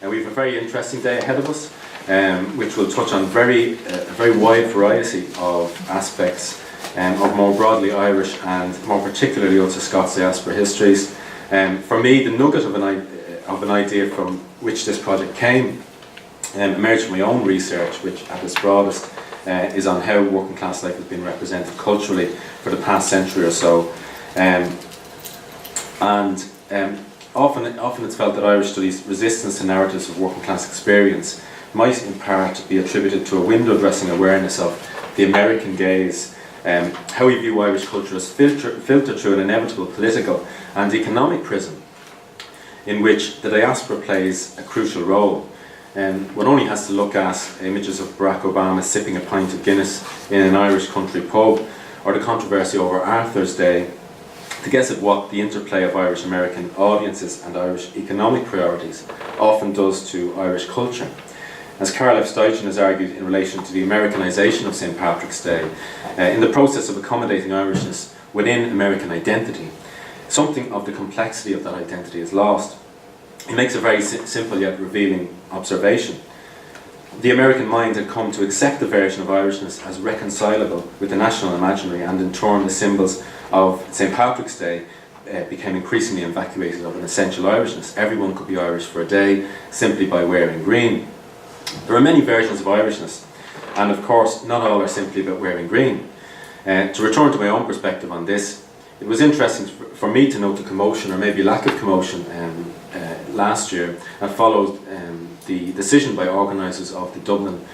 We have a very interesting day ahead of us, which will touch on a very wide variety of aspects of more broadly Irish and more particularly Ulster Scots Diaspora histories. For me, the nugget of an idea from which this project came emerged from my own research, which at its broadest is on how working class life has been represented culturally for the past century or so. Often it's felt that Irish studies' resistance to narratives of working class experience might in part be attributed to a window dressing awareness of the American gaze, how we view Irish culture as filtered through an inevitable political and economic prism in which the diaspora plays a crucial role. One only has to look at images of Barack Obama sipping a pint of Guinness in an Irish country pub, or the controversy over Arthur's Day, to guess at what the interplay of Irish American audiences and Irish economic priorities often does to Irish culture. As Karl F. Steichen has argued in relation to the Americanization of St. Patrick's Day, in the process of accommodating Irishness within American identity, something of the complexity of that identity is lost. He makes a very simple yet revealing observation. The American mind had come to accept the version of Irishness as reconcilable with the national imaginary, and in turn the symbols of St. Patrick's Day became increasingly evacuated of an essential Irishness. Everyone could be Irish for a day simply by wearing green. There are many versions of Irishness, and of course not all are simply about wearing green. To return to my own perspective on this, it was interesting for me to note the commotion, or maybe lack of commotion, last year, and followed the decision by organisers of the Dublin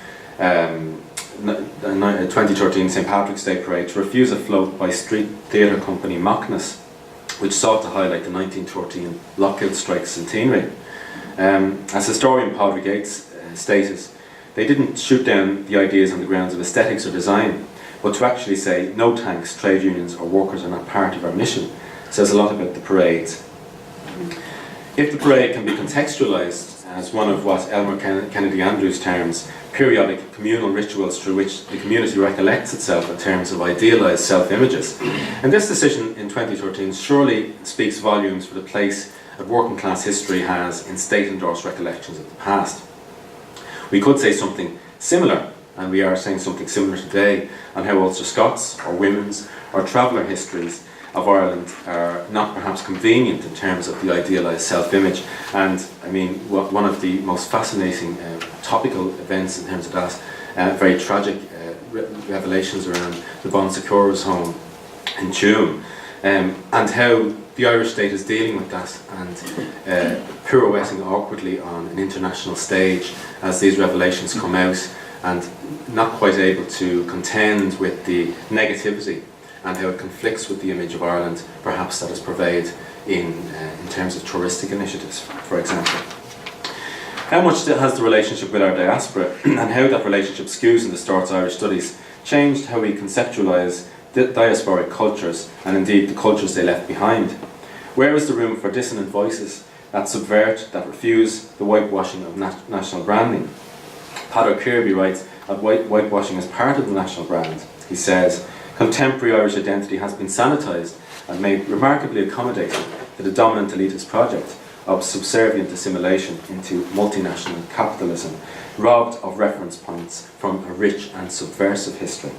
2013 St. Patrick's Day Parade to refuse a float by street theatre company Macnas, which sought to highlight the 1913 lockout strike centenary. As historian Padraig Gates stated, they didn't shoot down the ideas on the grounds of aesthetics or design, but to actually say, no thanks, trade unions or workers are not part of our mission, says a lot about the parade. If the parade can be contextualised as one of what Elmer Kennedy Andrews terms periodic communal rituals through which the community recollects itself in terms of idealised self-images, and this decision in 2013 surely speaks volumes for the place that working class history has in state-endorsed recollections of the past. We could say something similar, and we are saying something similar today, on how Ulster Scots or women's or traveller histories of Ireland are not perhaps convenient in terms of the idealised self-image. And I mean, one of the most fascinating topical events in terms of that, very tragic revelations around the Bon Secours home in Tuam, and how the Irish state is dealing with that and pirouetting awkwardly on an international stage as these revelations come out, and not quite able to contend with the negativity and how it conflicts with the image of Ireland, perhaps that is purveyed in terms of touristic initiatives, for example. How much has the relationship with our diaspora and how that relationship skews and distorts Irish studies changed how we conceptualise diasporic cultures, and indeed the cultures they left behind? Where is the room for dissonant voices that subvert, that refuse the whitewashing of national branding? Padraig Kirby writes that whitewashing is part of the national brand. He says, contemporary Irish identity has been sanitised and made remarkably accommodating to the dominant elitist project of subservient assimilation into multinational capitalism, robbed of reference points from a rich and subversive history.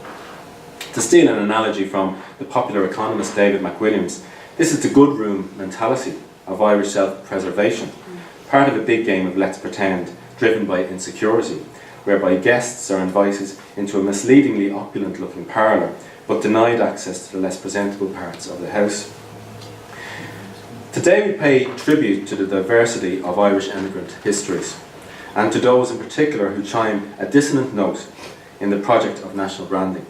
To steal an analogy from the popular economist David McWilliams, this is the good room mentality of Irish self-preservation, part of a big game of let's pretend, driven by insecurity, whereby guests are invited into a misleadingly opulent-looking parlour, but denied access to the less presentable parts of the house. Today we pay tribute to the diversity of Irish emigrant histories, and to those in particular who chime a dissonant note in the project of national branding.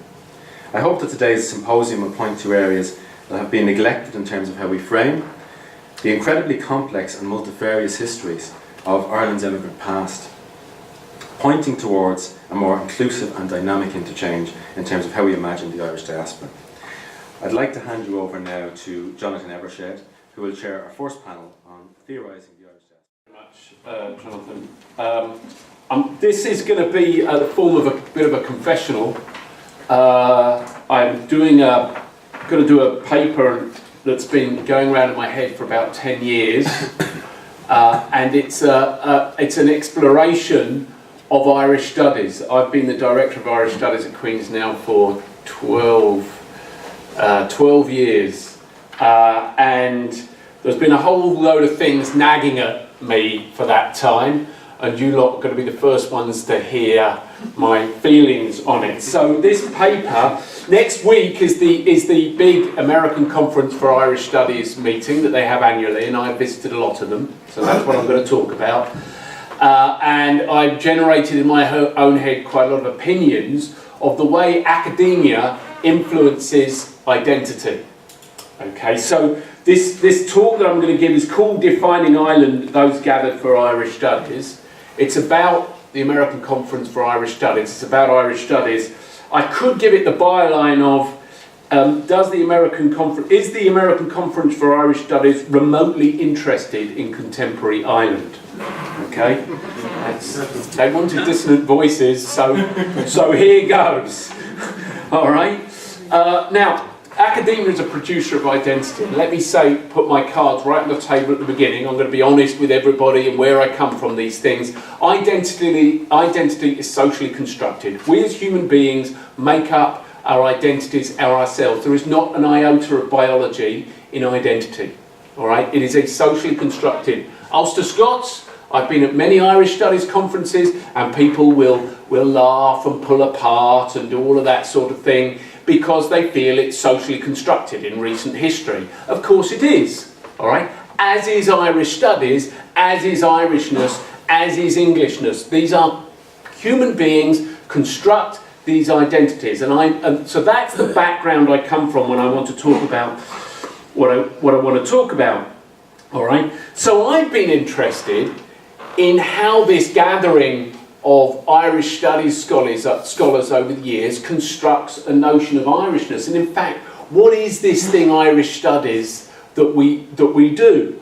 I hope that today's symposium will point to areas that have been neglected in terms of how we frame the incredibly complex and multifarious histories of Ireland's emigrant past, pointing towards a more inclusive and dynamic interchange in terms of how we imagine the Irish diaspora. I'd like to hand you over now to Jonathan Evershed, who will chair our first panel on theorising the Irish diaspora. Very much, Jonathan. This is going to be the form of a bit of a confessional. I'm going to do a paper that's been going around in my head for about 10 years. and it's an exploration of Irish studies. I've been the Director of Irish Studies at Queen's now for 12 years, and there's been a whole load of things nagging at me for that time, and you lot are going to be the first ones to hear my feelings on it. So this paper, next week is the big American Conference for Irish Studies meeting that they have annually, and I've visited a lot of them, so that's what I'm going to talk about. And I've generated in my own head quite a lot of opinions of the way academia influences identity. Okay, so this talk that I'm going to give is called Defining Ireland, Those Gathered for Irish Studies. It's about the American Conference for Irish Studies. It's about Irish Studies. I could give it the byline of is the American Conference for Irish Studies remotely interested in contemporary Ireland? Okay, they wanted dissonant voices, so here goes. All right. Now, academia is a producer of identity. Let me put my cards right on the table at the beginning. I'm going to be honest with everybody and where I come from these things. Identity is socially constructed. We as human beings make up our identities ourselves. There is not an iota of biology in identity. All right, it is a socially constructed. Ulster Scots. I've been at many Irish Studies conferences, and people will laugh and pull apart and do all of that sort of thing because they feel it's socially constructed in recent history. Of course it is, all right? As is Irish Studies, as is Irishness, as is Englishness. These are human beings construct these identities, and so that's the background I come from when I want to talk about what I want to talk about. All right. So I've been interested in how this gathering of Irish Studies scholars over the years constructs a notion of Irishness, and in fact, what is this thing Irish Studies that we do?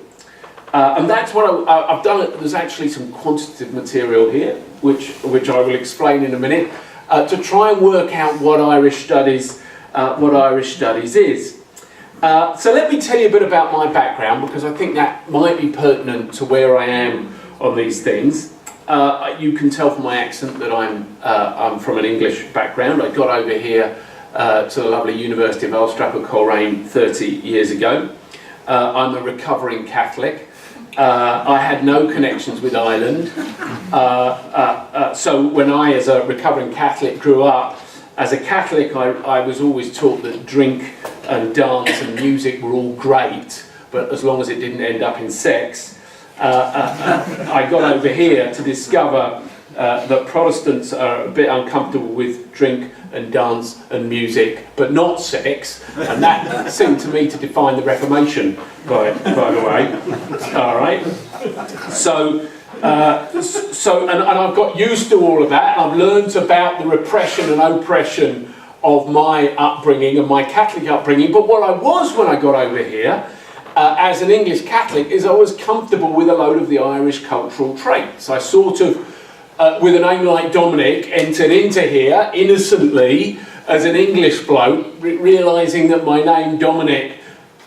And that's what I've done. There's actually some quantitative material here, which I will explain in a minute, to try and work out what Irish Studies is. So let me tell you a bit about my background, because I think that might be pertinent to where I am on these things. You can tell from my accent that I'm from an English background. I got over here to the lovely University of Ulster Coleraine 30 years ago. I'm a recovering Catholic. I had no connections with Ireland. So when I, as a recovering Catholic, grew up, as a Catholic, I was always taught that drink and dance and music were all great, but as long as it didn't end up in sex. I got over here to discover that Protestants are a bit uncomfortable with drink and dance and music, but not sex, and that seemed to me to define the Reformation, by the way. All right. So I've got used to all of that. I've learned about the repression and oppression of my upbringing and my Catholic upbringing. But what I was when I got over here, as an English Catholic, is I was comfortable with a load of the Irish cultural traits. I sort of, with a name like Dominic, entered into here innocently as an English bloke, realising that my name Dominic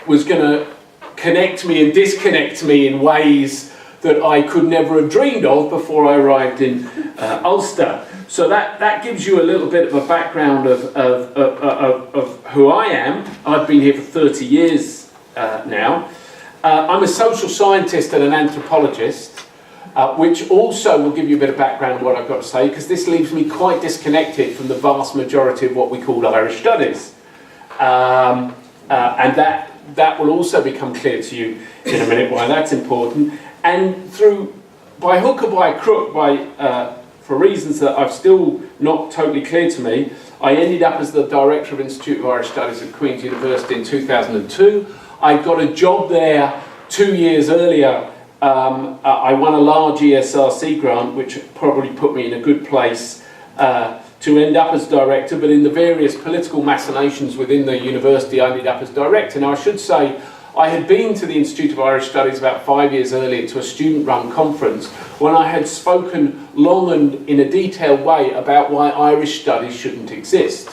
was going to connect me and disconnect me in ways that I could never have dreamed of before I arrived in Ulster. So that gives you a little bit of a background of who I am. I've been here for 30 years now. I'm a social scientist and an anthropologist, which also will give you a bit of background on what I've got to say, because this leaves me quite disconnected from the vast majority of what we call Irish Studies. And that will also become clear to you in a minute why that's important. And by hook or by crook, for reasons that are still not totally clear to me, I ended up as the Director of Institute of Irish Studies at Queen's University in 2002. I got a job there 2 years earlier. I won a large ESRC grant, which probably put me in a good place to end up as Director, but in the various political machinations within the university, I ended up as Director. Now, I should say, I had been to the Institute of Irish Studies about 5 years earlier to a student-run conference when I had spoken long and in a detailed way about why Irish Studies shouldn't exist.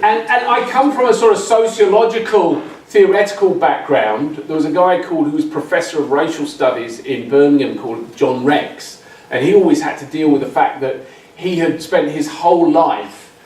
And I come from a sort of sociological theoretical background, there was a guy who was Professor of Racial Studies in Birmingham called John Rex, and he always had to deal with the fact that he had spent his whole life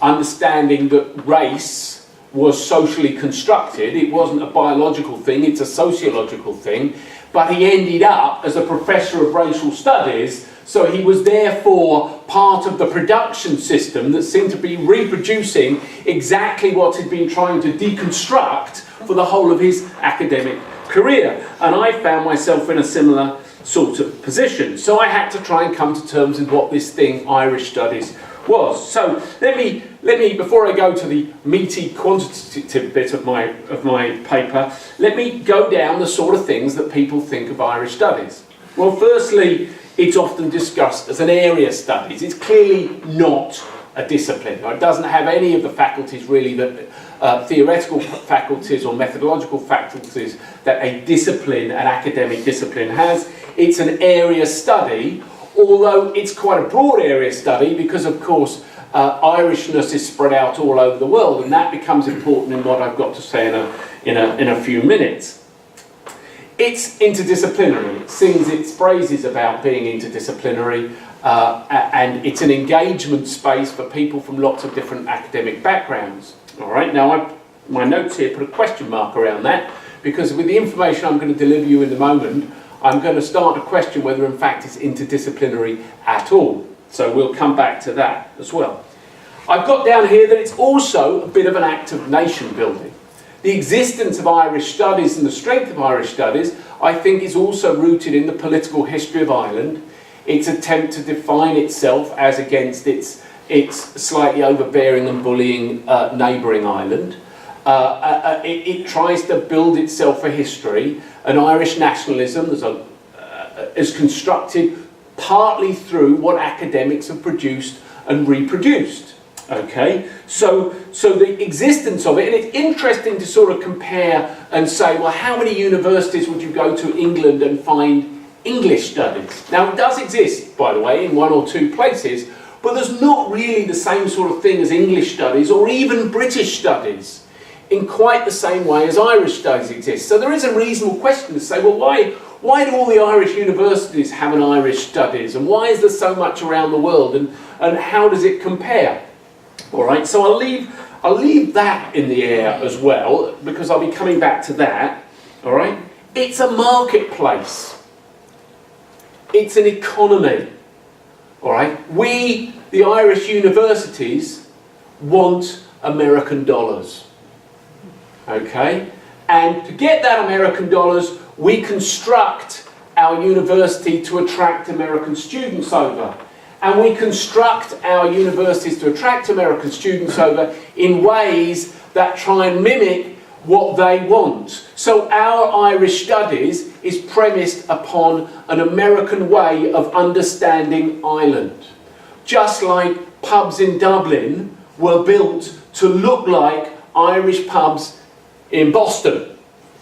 understanding that race was socially constructed. It wasn't a biological thing, it's a sociological thing, but he ended up as a Professor of Racial Studies, so he was therefore part of the production system that seemed to be reproducing exactly what he'd been trying to deconstruct for the whole of his academic career. And I found myself in a similar sort of position. So I had to try and come to terms with what this thing, Irish Studies, was. So let me, before I go to the meaty quantitative bit of my paper, let me go down the sort of things that people think of Irish Studies. Well, firstly, it's often discussed as an area of studies. It's clearly not a discipline. It doesn't have any of the faculties really that theoretical faculties or methodological faculties that a discipline, an academic discipline has. It's an area study, although it's quite a broad area study because of course Irishness is spread out all over the world, and that becomes important in what I've got to say in a few minutes. It's interdisciplinary. It sings its praises about being interdisciplinary, and it's an engagement space for people from lots of different academic backgrounds. All right, now my notes here put a question mark around that, because with the information I'm going to deliver you in a moment, I'm going to start to question whether in fact it's interdisciplinary at all. So we'll come back to that as well. I've got down here that it's also a bit of an act of nation building. The existence of Irish studies and the strength of Irish studies, I think, is also rooted in the political history of Ireland, its attempt to define itself as against its slightly overbearing and bullying neighbouring Ireland. It tries to build itself a history. An Irish nationalism is constructed partly through what academics have produced and reproduced. Okay, so the existence of it, and it's interesting to sort of compare and say, well, how many universities would you go to England and find English studies? Now, it does exist, by the way, in one or two places, but there's not really the same sort of thing as English studies or even British studies in quite the same way as Irish studies exist. So there is a reasonable question to say, well, why do all the Irish universities have an Irish studies, and why is there so much around the world, and how does it compare? All right, so I'll leave that in the air as well, because I'll be coming back to that. All right, it's a marketplace. It's an economy. All right, we, the Irish universities, want American dollars. Okay, and to get that American dollars, we construct our university to attract American students over. And we construct our universities to attract American students over in ways that try and mimic what they want. So our Irish studies is premised upon an American way of understanding Ireland. Just like pubs in Dublin were built to look like Irish pubs in Boston.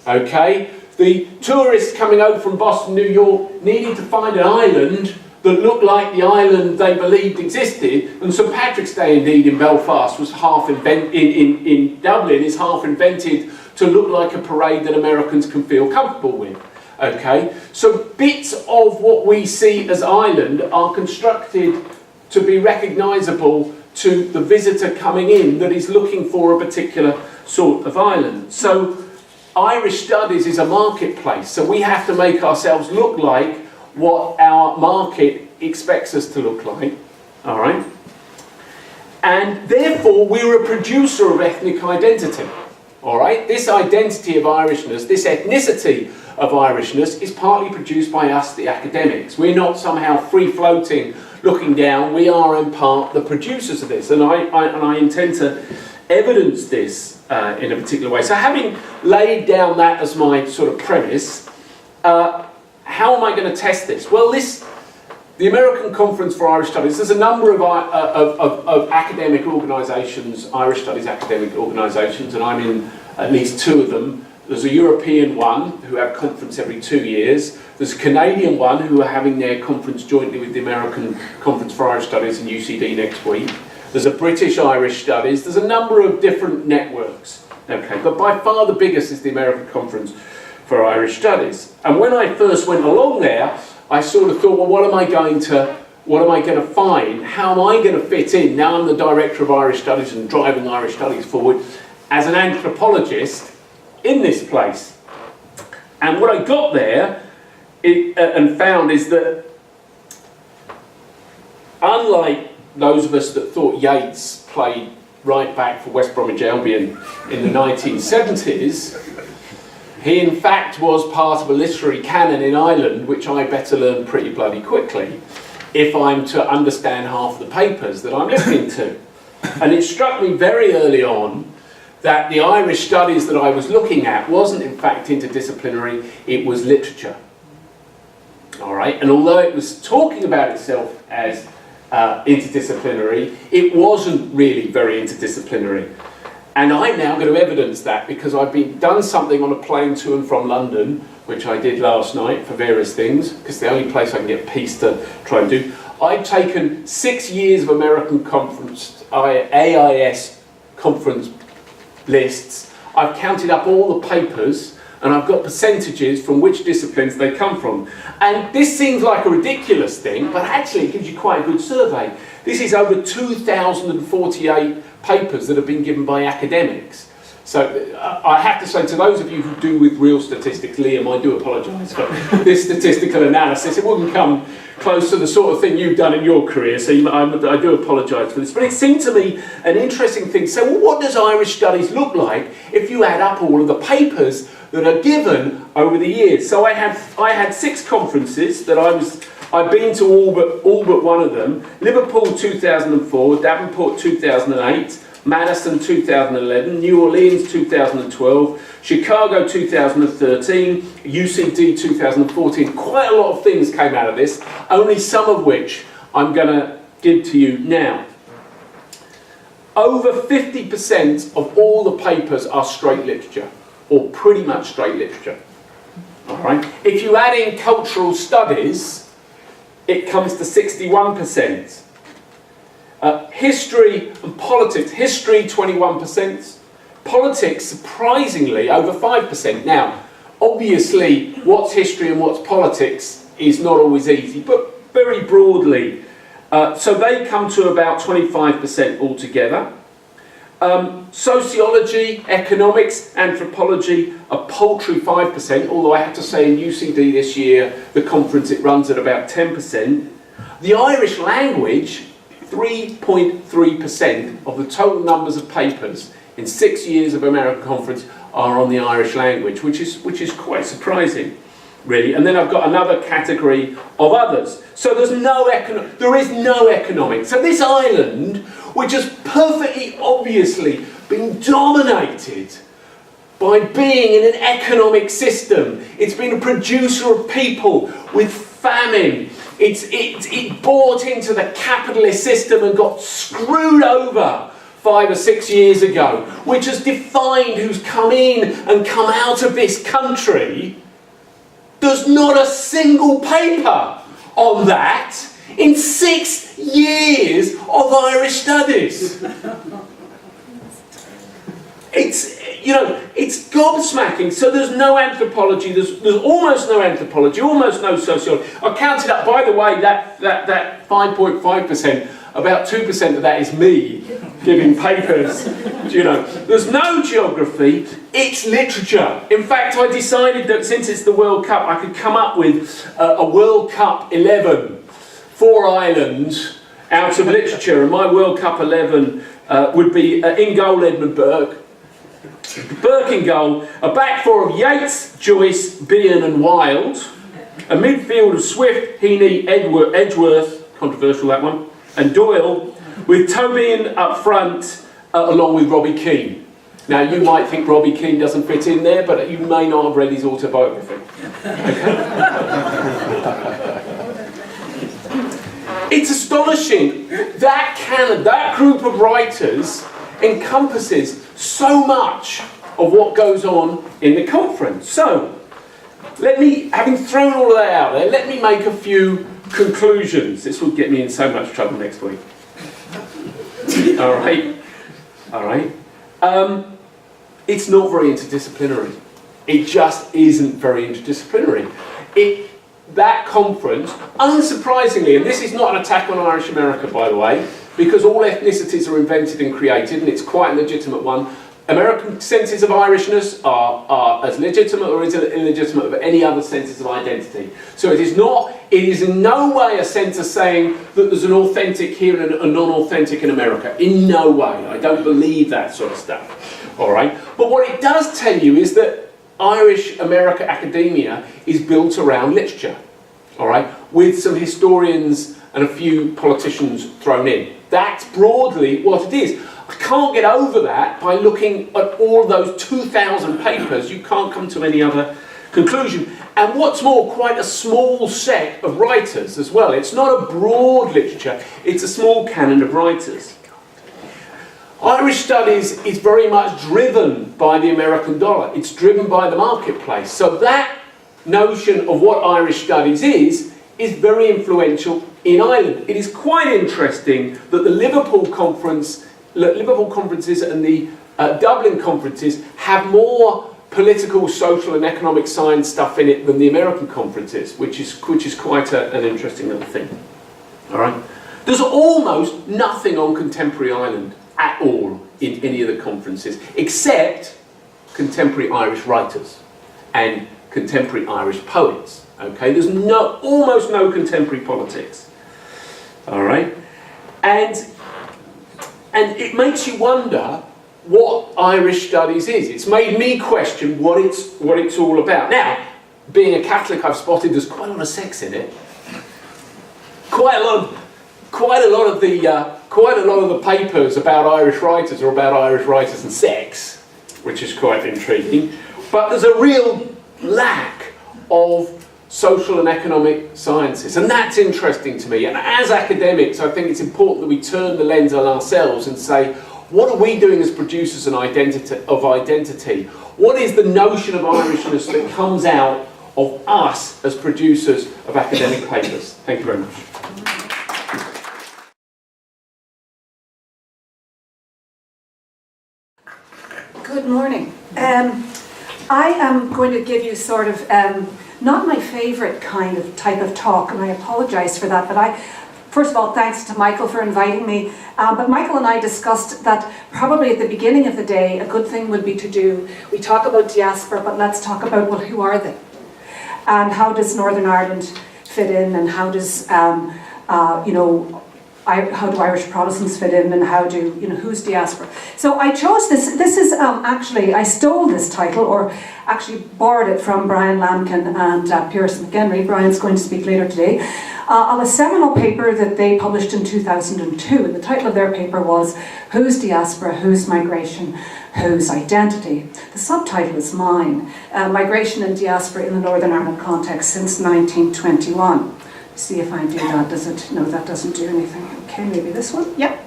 Okay? The tourists coming over from Boston, New York, needed to find an island that looked like the island they believed existed, and St Patrick's Day indeed in Belfast was in Dublin is half invented to look like a parade that Americans can feel comfortable with. Okay, so bits of what we see as Ireland are constructed to be recognisable to the visitor coming in that is looking for a particular sort of island. So Irish studies is a marketplace, so we have to make ourselves look like what our market expects us to look like, all right? And therefore, we're a producer of ethnic identity, all right? This identity of Irishness, this ethnicity of Irishness is partly produced by us, the academics. We're not somehow free-floating, looking down. We are, in part, the producers of this, and I intend to evidence this in a particular way. So having laid down that as my sort of premise, how am I going to test this? Well, the American Conference for Irish Studies, there's a number of academic organisations, Irish Studies academic organisations, and I'm in at least two of them. There's a European one, who have a conference every 2 years. There's a Canadian one, who are having their conference jointly with the American Conference for Irish Studies in UCD next week. There's a British Irish Studies. There's a number of different networks. Okay, but by far the biggest is the American Conference for Irish Studies. And when I first went along there, I sort of thought, well, what am I going to find? How am I going to fit in? Now I'm the Director of Irish Studies and driving Irish Studies forward as an anthropologist in this place. And what I got there and found is that, unlike those of us that thought Yeats played right back for West Bromwich Albion in the 1970s, he in fact was part of a literary canon in Ireland, which I better learn pretty bloody quickly if I'm to understand half the papers that I'm listening to. And it struck me very early on that the Irish studies that I was looking at wasn't in fact interdisciplinary, it was literature. All right, and although it was talking about itself as interdisciplinary, it wasn't really very interdisciplinary. And I'm now going to evidence that because I've done something on a plane to and from London, which I did last night for various things, because the only place I can get peace to try and do. I've taken 6 years of American conference, AIS conference lists. I've counted up all the papers, and I've got percentages from which disciplines they come from. And this seems like a ridiculous thing, but actually it gives you quite a good survey. This is over 2,048 papers that have been given by academics. So I have to say to those of you who do with real statistics, Liam, I do apologise for this statistical analysis. It wouldn't come close to the sort of thing you've done in your career, so I do apologise for this. But it seemed to me an interesting thing. So, well, what does Irish Studies look like if you add up all of the papers that are given over the years? So I had 6 conferences that I've been to all but one of them. Liverpool 2004, Davenport 2008, Madison 2011, New Orleans 2012, Chicago 2013, UCD 2014. Quite a lot of things came out of this, only some of which I'm going to give to you now. Over 50% of all the papers are straight literature, or pretty much straight literature. All right. If you add in cultural studies, it comes to 61%. History and politics. History, 21%. Politics, surprisingly, over 5%. Now, obviously, what's history and what's politics is not always easy, but very broadly. So they come to about 25% altogether. Sociology, economics, anthropology, a paltry 5%, although I have to say in UCD this year, the conference, it runs at about 10%. The Irish language, 3.3% of the total numbers of papers in 6 years of American conference are on the Irish language, which is quite surprising, really. And then I've got another category of others. So there is no economics. So this island, which has perfectly obviously been dominated by being in an economic system. It's been a producer of people with famine. It bought into the capitalist system and got screwed over 5 or 6 years ago, which has defined who's come in and come out of this country. There's not a single paper on that in 6 years of Irish studies. It's gobsmacking. So there's no anthropology, there's almost no anthropology, almost no sociology. I counted up, by the way, that 5.5%, about 2% of that is me giving papers. There's no geography, it's literature. In fact, I decided that since it's the World Cup, I could come up with a World Cup 11 for Ireland out of literature, and my World Cup 11 would be in goal Edmund Burke in goal, a back four of Yeats, Joyce, Behan and Wilde, a midfield of Swift, Heaney, Edgeworth, controversial that one, and Doyle, with Tobian up front along with Robbie Keane. Now you might think Robbie Keane doesn't fit in there, but you may not have read his autobiography. Okay? It's astonishing that group of writers encompasses so much of what goes on in the conference. So, having thrown all of that out there, let me make a few conclusions. This will get me in so much trouble next week. All right. it's not very interdisciplinary. It just isn't very interdisciplinary. That conference, unsurprisingly, and this is not an attack on Irish America, by the way, because all ethnicities are invented and created, and it's quite a legitimate one. American senses of Irishness are as legitimate or as illegitimate as any other senses of identity. So it is in no way a sense of saying that there's an authentic here and a non-authentic in America. In no way. I don't believe that sort of stuff. All right? But what it does tell you is that Irish America academia is built around literature. All right? With some historians and a few politicians thrown in. That's broadly what it is. I can't get over that by looking at all those 2,000 papers. You can't come to any other conclusion. And what's more, quite a small set of writers as well. It's not a broad literature, it's a small canon of writers. Irish studies is very much driven by the American dollar. It's driven by the marketplace. So that notion of what Irish studies is very influential in Ireland. It is quite interesting that the Liverpool conferences and the Dublin conferences have more political, social and economic science stuff in it than the American conferences, which is quite an interesting little thing. All right? There's almost nothing on contemporary Ireland at all in any of the conferences, except contemporary Irish writers and contemporary Irish poets. Okay? There's almost no contemporary politics. All right? And it makes you wonder what Irish studies is. It's made me question what it's all about. Now, being a Catholic, I've spotted there's quite a lot of sex in it. Quite a lot of the papers about Irish writers are about Irish writers and sex, which is quite intriguing. But there's a real lack of social and economic sciences, and that's interesting to me. And as academics, I think it's important that we turn the lens on ourselves and say, what are we doing as producers of identity? What is the notion of Irishness that comes out of us as producers of academic papers? Thank you very much. Good morning. I am going to give you sort of not my favourite type of talk, and I apologise for that, but first of all, thanks to Michael for inviting me, but Michael and I discussed that probably at the beginning of the day, a good thing would be we talk about diaspora, but let's talk about, well, who are they? And how does Northern Ireland fit in, and how does, how do Irish Protestants fit in, and who's diaspora? So I chose this is actually, I stole this title, or actually borrowed it from Bryan and Pierce McHenry. Brian's going to speak later today, of a seminal paper that they published in 2002. And the title of their paper was Whose Diaspora, Whose Migration, Whose Identity. The subtitle is mine, Migration and Diaspora in the Northern Ireland Context since 1921. See if I do that. Does it? No, that doesn't do anything. Okay, maybe this one. Yep.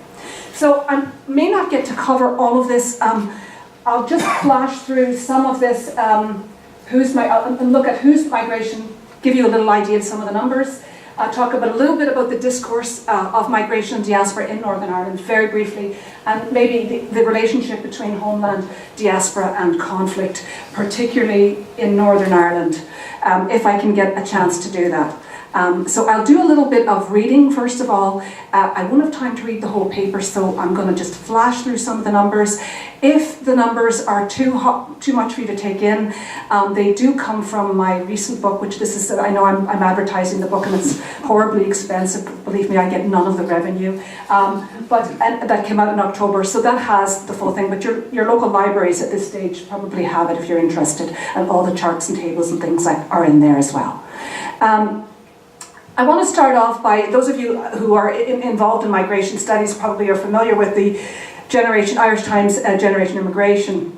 So I may not get to cover all of this. I'll just flash through some of this. And look at whose migration. Give you a little idea of some of the numbers. Talk about a little bit about the discourse of migration and diaspora in Northern Ireland, very briefly, and maybe the relationship between homeland, diaspora, and conflict, particularly in Northern Ireland, if I can get a chance to do that. So I'll do a little bit of reading first of all. I won't have time to read the whole paper, so I'm going to just flash through some of the numbers. If the numbers are too much for you to take in, they do come from my recent book, which I know I'm advertising the book and it's horribly expensive. Believe me, I get none of the revenue. And that came out in October, so that has the full thing. But your local libraries at this stage probably have it if you're interested, and all the charts and tables and things are in there as well. I want to start off by, those of you who are involved in migration studies probably are familiar with the Irish Times Generation Immigration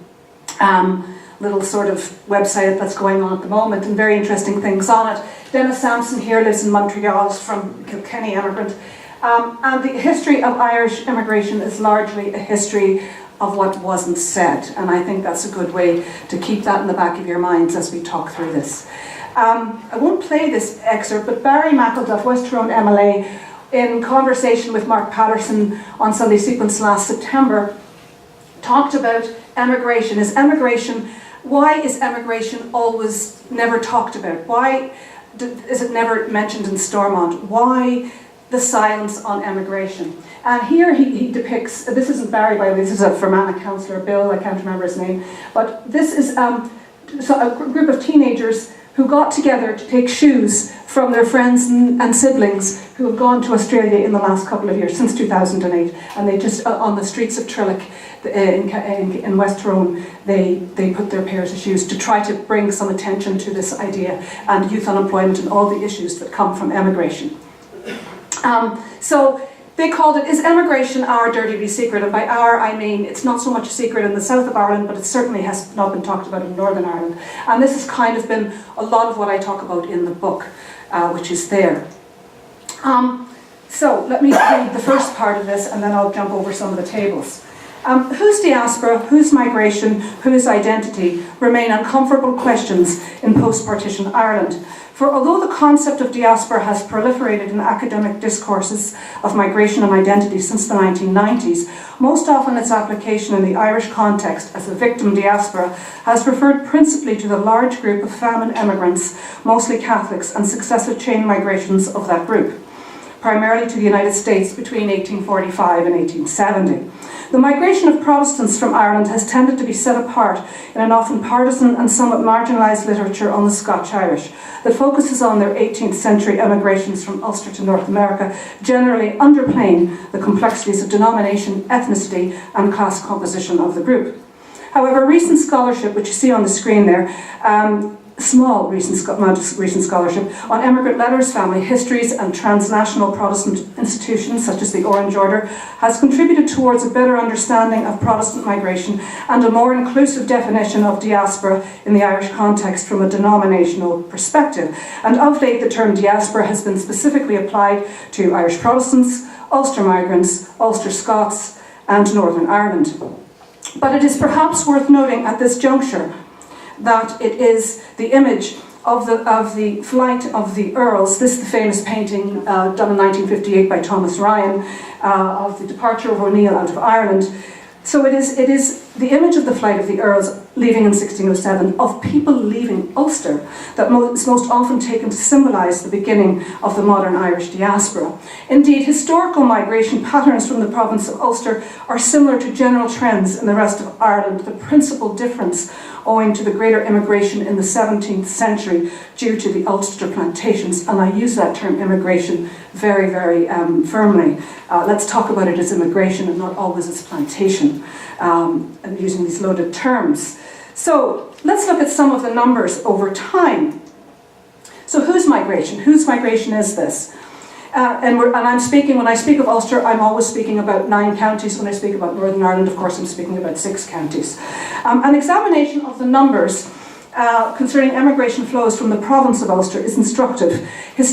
little sort of website that's going on at the moment, and very interesting things on it. Dennis Sampson here lives in Montreal, is from Kilkenny immigrant. And the history of Irish immigration is largely a history of what wasn't said, and I think that's a good way to keep that in the back of your minds as we talk through this. I won't play this excerpt, but Barry McElduff, West Tyrone MLA, in conversation with Mark Patterson on Sunday Sequence last September, talked about emigration. Why is emigration always never talked about? Why is it never mentioned in Stormont? Why the silence on emigration? And here he depicts, this isn't Barry by the way, this is a Fermanagh councillor, Bill, I can't remember his name, but this is so a group of teenagers who got together to take shoes from their friends and siblings who have gone to Australia in the last couple of years, since 2008, and they just, on the streets of Trillick in West Tyrone, they put their pairs of shoes to try to bring some attention to this idea and youth unemployment and all the issues that come from emigration. So they called it, is emigration our dirty wee secret? And by our, I mean, it's not so much a secret in the south of Ireland, but it certainly has not been talked about in Northern Ireland. And this has kind of been a lot of what I talk about in the book, which is there. So let me read the first part of this, and then I'll jump over some of the tables. Whose diaspora, whose migration, whose identity remain uncomfortable questions in post-partition Ireland. For although the concept of diaspora has proliferated in academic discourses of migration and identity since the 1990s, most often its application in the Irish context as a victim diaspora has referred principally to the large group of famine emigrants, mostly Catholics, and successive chain migrations of that group, primarily to the United States between 1845 and 1870. The migration of Protestants from Ireland has tended to be set apart in an often partisan and somewhat marginalised literature on the Scotch-Irish that focuses on their 18th century emigrations from Ulster to North America, generally underplaying the complexities of denomination, ethnicity and class composition of the group. However, recent scholarship, which you see on the screen there, small recent scholarship on emigrant letters, family histories and transnational Protestant institutions such as the Orange Order has contributed towards a better understanding of Protestant migration and a more inclusive definition of diaspora in the Irish context from a denominational perspective. And of late the term diaspora has been specifically applied to Irish Protestants, Ulster migrants, Ulster Scots and Northern Ireland. But it is perhaps worth noting at this juncture that it is the image of the flight of the Earls. This is the famous painting done in 1958 by Thomas Ryan of the departure of O'Neill out of Ireland. So it is the image of the flight of the Earls leaving in 1607, of people leaving Ulster, that is most often taken to symbolise the beginning of the modern Irish diaspora. Indeed, historical migration patterns from the province of Ulster are similar to general trends in the rest of Ireland, the principal difference owing to the greater immigration in the 17th century due to the Ulster plantations, and I use that term immigration very, very firmly. Let's talk about it as immigration and not always as plantation, and using these loaded terms. So let's look at some of the numbers over time. So whose migration? Whose migration is this? When I speak of Ulster, I'm always speaking about 9 counties. When I speak about Northern Ireland, of course, I'm speaking about 6 counties. An examination of the numbers concerning emigration flows from the province of Ulster is instructive.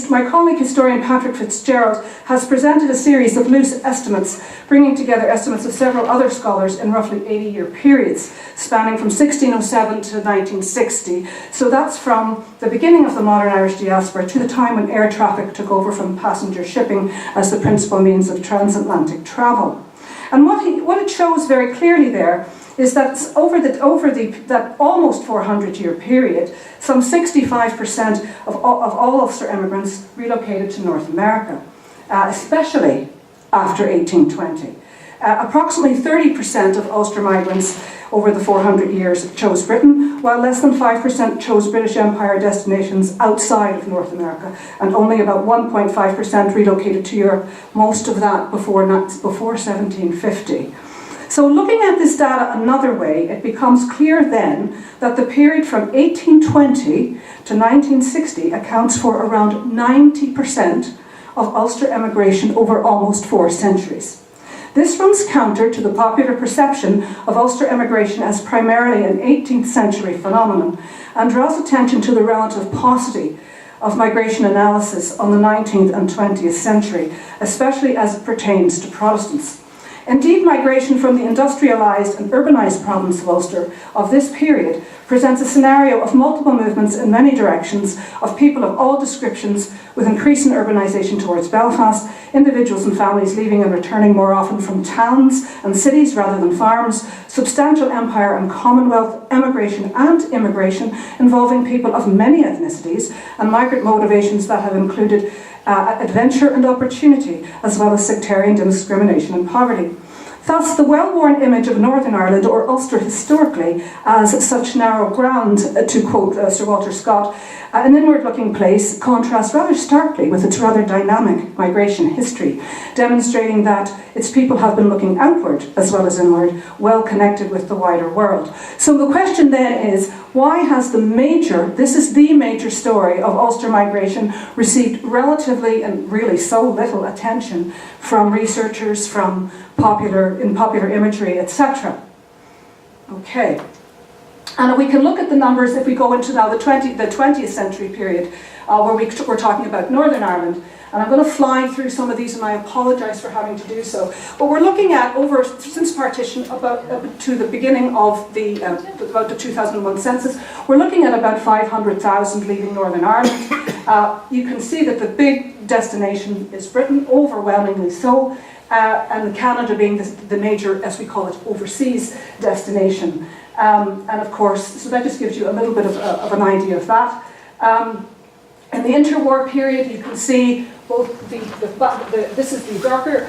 My colleague historian Patrick Fitzgerald has presented a series of loose estimates, bringing together estimates of several other scholars in roughly 80-year periods, spanning from 1607 to 1960. So that's from the beginning of the modern Irish diaspora to the time when air traffic took over from passenger shipping as the principal means of transatlantic travel. And what it shows very clearly there is that over that almost 400-year period, some 65% of all Ulster immigrants relocated to North America, especially after 1820. Approximately 30% of Ulster migrants over the 400 years chose Britain, while less than 5% chose British Empire destinations outside of North America, and only about 1.5% relocated to Europe, most of that before 1750. So looking at this data another way, it becomes clear then that the period from 1820 to 1960 accounts for around 90% of Ulster emigration over almost 4 centuries. This runs counter to the popular perception of Ulster emigration as primarily an 18th century phenomenon and draws attention to the relative paucity of migration analysis on the 19th and 20th century, especially as it pertains to Protestants. Indeed, migration from the industrialised and urbanised province of Ulster of this period presents a scenario of multiple movements in many directions of people of all descriptions, with increasing urbanisation towards Belfast, individuals and families leaving and returning more often from towns and cities rather than farms, substantial empire and commonwealth, emigration and immigration involving people of many ethnicities, and migrant motivations that have included adventure and opportunity, as well as sectarian discrimination and poverty. Thus, the well-worn image of Northern Ireland, or Ulster historically, as such narrow ground, to quote Sir Walter Scott, an inward-looking place, contrasts rather starkly with its rather dynamic migration history, demonstrating that its people have been looking outward as well as inward, well connected with the wider world. So the question then is, why has this is the major story of Ulster migration, received relatively and really so little attention from researchers, from popular imagery, etc. Okay. And we can look at the numbers if we go into now the 20th century period, where we're talking about Northern Ireland. And I'm going to fly through some of these, and I apologise for having to do so. But we're looking at, since partition, about to the beginning of about the 2001 census, we're looking at about 500,000 leaving Northern Ireland. You can see that the big destination is Britain, overwhelmingly so, and Canada being the major, as we call it, overseas destination. And of course, so that just gives you a little bit of an idea of that. In the interwar period, you can see both this is the darker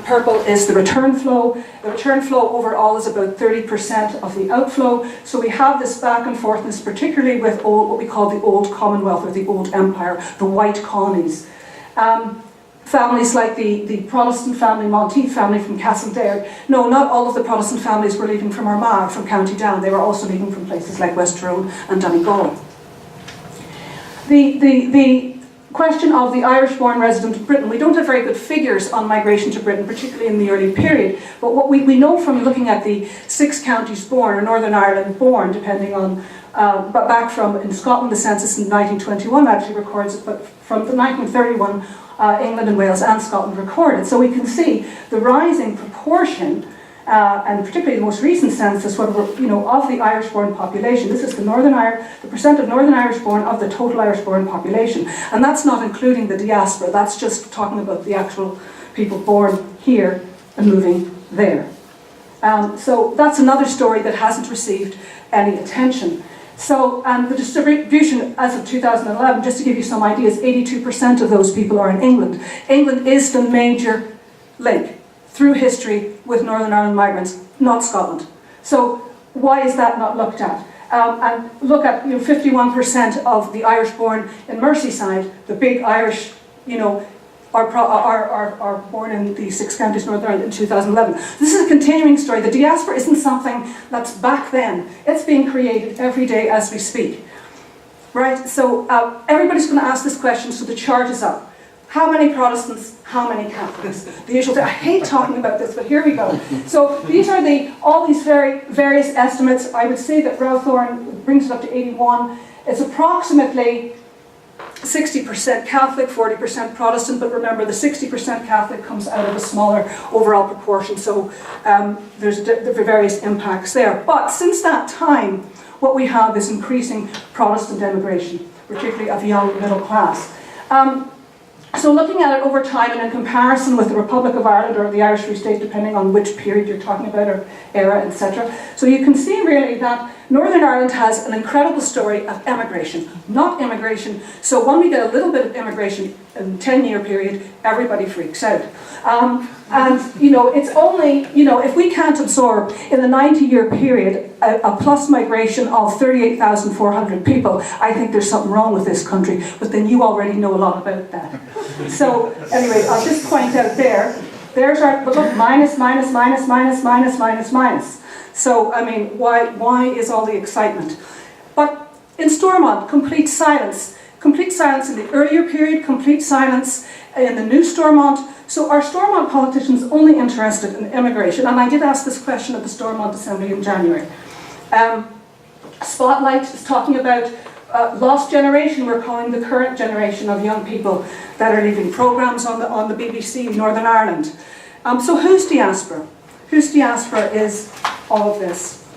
purple is the return flow. The return flow overall is about 30% of the outflow. So we have this back and forthness, particularly with what we call the Old Commonwealth or the Old Empire, the White Colonies. Families like the Protestant family, Monteith family from Castledare. No, not all of the Protestant families were leaving from Armagh, from County Down. They were also leaving from places like West Tyrone and Donegal. The question of the Irish-born resident of Britain, we don't have very good figures on migration to Britain, particularly in the early period, but what we know from looking at the 6 counties born, or Northern Ireland born, depending on, but back from, in Scotland, the census in 1921 actually records it, but from the 1931, England and Wales and Scotland recorded. So we can see the rising proportion, and particularly the most recent census, of the Irish-born population. This is the percent of Northern Irish-born of the total Irish-born population, and that's not including the diaspora. That's just talking about the actual people born here and moving there. So that's another story that hasn't received any attention. So the distribution as of 2011, just to give you some ideas, 82% of those people are in England. England is the major link through history with Northern Ireland migrants, not Scotland. So why is that not looked at? And look at 51% of the Irish-born in Merseyside, the big Irish, are born in the 6 counties Northern Ireland in 2011. This is a continuing story. The diaspora isn't something that's back then. It's being created every day as we speak. Right, so everybody's going to ask this question, so the chart is up. How many Protestants, how many Catholics? The usual thing. I hate talking about this, but here we go. So these are all these various estimates. I would say that Rowthorne brings it up to 81. It's approximately 60% Catholic, 40% Protestant, but remember the 60% Catholic comes out of a smaller overall proportion, so there's various impacts there. But since that time, what we have is increasing Protestant immigration, particularly of young middle class. So looking at it over time and in comparison with the Republic of Ireland or the Irish Free State, depending on which period you're talking about or era, etc. So you can see really that Northern Ireland has an incredible story of emigration, not immigration. So when we get a little bit of immigration in a 10-year period, everybody freaks out. And it's only, if we can't absorb in the 90-year period a plus migration of 38,400 people, I think there's something wrong with this country. But then you already know a lot about that. So anyway, I'll just point out there's our, but look, minus. So, I mean, why is all the excitement? But in Stormont, complete silence. Complete silence in the earlier period, complete silence in the new Stormont. So are Stormont politicians only interested in immigration? And I did ask this question at the Stormont Assembly in January. Spotlight is talking about lost generation. We're calling the current generation of young people that are leaving programmes on the BBC Northern Ireland. So whose diaspora? Whose diaspora is all of this?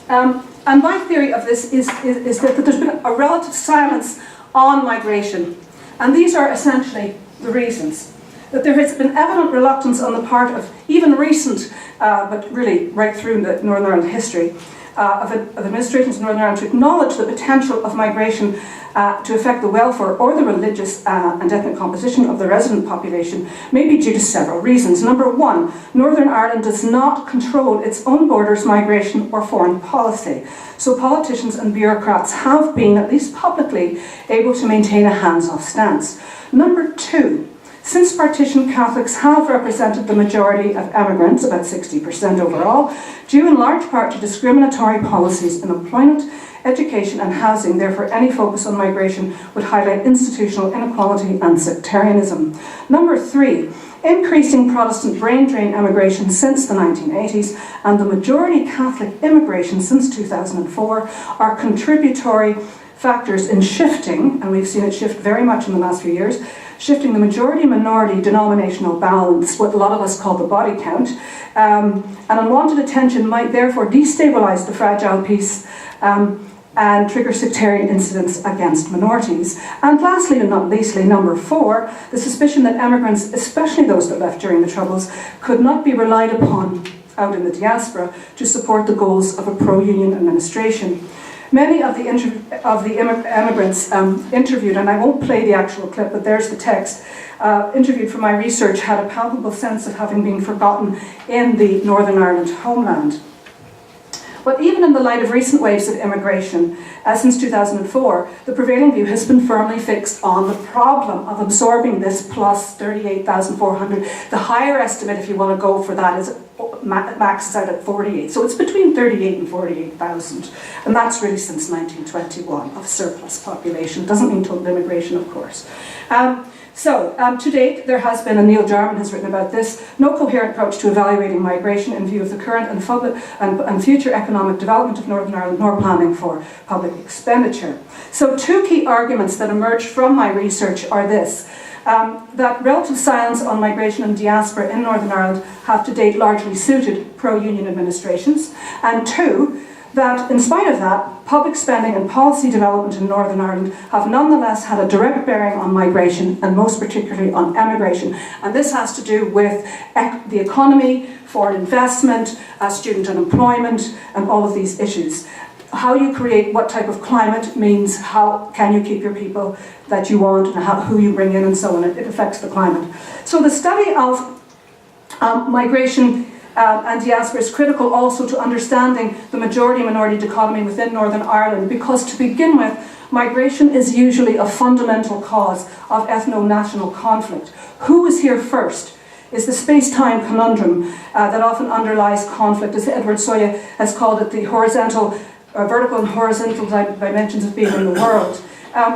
And my theory of this is that there's been a relative silence on migration. And these are essentially the reasons. That there has been evident reluctance on the part of even recent, but really right through the Northern Ireland history, of administrations in Northern Ireland to acknowledge the potential of migration to affect the welfare or the religious and ethnic composition of the resident population may be due to several reasons. Number one, Northern Ireland does not control its own borders, migration or foreign policy. So politicians and bureaucrats have been, at least publicly, able to maintain a hands-off stance. Number two, since partition, Catholics have represented the majority of emigrants, about 60% overall, due in large part to discriminatory policies in employment, education and housing. Therefore, any focus on migration would highlight institutional inequality and sectarianism. Number three, increasing Protestant brain drain emigration since the 1980s and the majority Catholic immigration since 2004 are contributory factors in shifting, and we've seen it shift very much in the last few years, shifting the majority-minority denominational balance, what a lot of us call the body count, and unwanted attention might therefore destabilise the fragile peace and trigger sectarian incidents against minorities. And lastly, and not leastly, number four, the suspicion that emigrants, especially those that left during the Troubles, could not be relied upon out in the diaspora to support the goals of a pro-union administration. Many of the immigrants interviewed, and I won't play the actual clip, but there's the text, interviewed for my research had a palpable sense of having been forgotten in the Northern Ireland homeland. But even in the light of recent waves of immigration, since 2004, the prevailing view has been firmly fixed on the problem of absorbing this plus 38,400. The higher estimate, if you want to go for that, is maxes out at 48. So it's between 38 and 48,000. And that's really since 1921 of surplus population. Doesn't mean total immigration, of course. To date, there has been, and Neil Jarman has written about this, no coherent approach to evaluating migration in view of the current and future economic development of Northern Ireland, nor planning for public expenditure. So two key arguments that emerged from my research are this, that relative silence on migration and diaspora in Northern Ireland have to date largely suited pro-union administrations, and two, that in spite of that, public spending and policy development in Northern Ireland have nonetheless had a direct bearing on migration and most particularly on emigration. And this has to do with the economy, foreign investment, student unemployment, and all of these issues. How you create what type of climate means how can you keep your people that you want and who you bring in and so on. It affects the climate. So the study of migration and diaspora is critical also to understanding the majority-minority dichotomy within Northern Ireland, because to begin with, migration is usually a fundamental cause of ethno-national conflict. Who is here first is the space-time conundrum that often underlies conflict, as Edward Soya has called it, the vertical and horizontal dimensions of being in the world.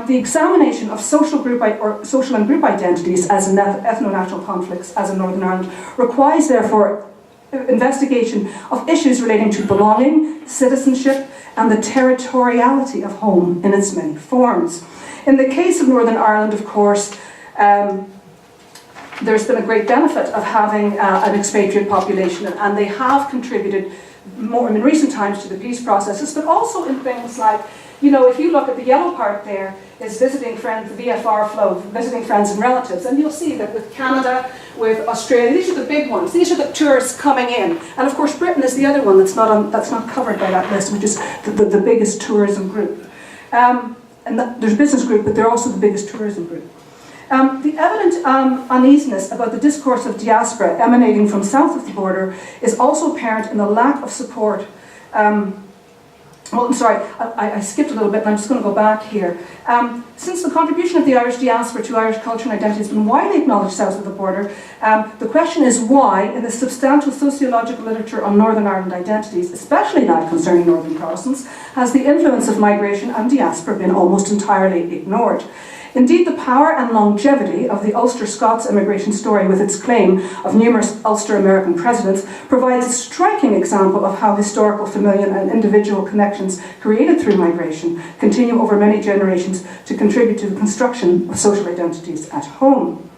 The examination of social and group identities as ethno-national conflicts as in Northern Ireland requires, therefore, investigation of issues relating to belonging, citizenship, and the territoriality of home in its many forms. In the case of Northern Ireland, of course, there's been a great benefit of having an expatriate population, and they have contributed more in recent times to the peace processes, but also in things like, if you look at the yellow part there, is visiting friends, the VFR flow, visiting friends and relatives, and you'll see that with Canada, with Australia, these are the big ones. These are the tourists coming in, and of course Britain is the other one that's not covered by that list, which is the biggest tourism group. There's a business group, but they're also the biggest tourism group. The evident uneasiness about the discourse of diaspora emanating from south of the border is also apparent in the lack of support. I skipped a little bit and I'm just going to go back here. Since the contribution of the Irish diaspora to Irish culture and identity has been widely acknowledged south of the border, the question is why, in the substantial sociological literature on Northern Ireland identities, especially that concerning Northern Protestants, has the influence of migration and diaspora been almost entirely ignored. Indeed, the power and longevity of the Ulster Scots immigration story, with its claim of numerous Ulster American presidents, provides a striking example of how historical, familial and individual connections created through migration continue over many generations to contribute to the construction of social identities at home.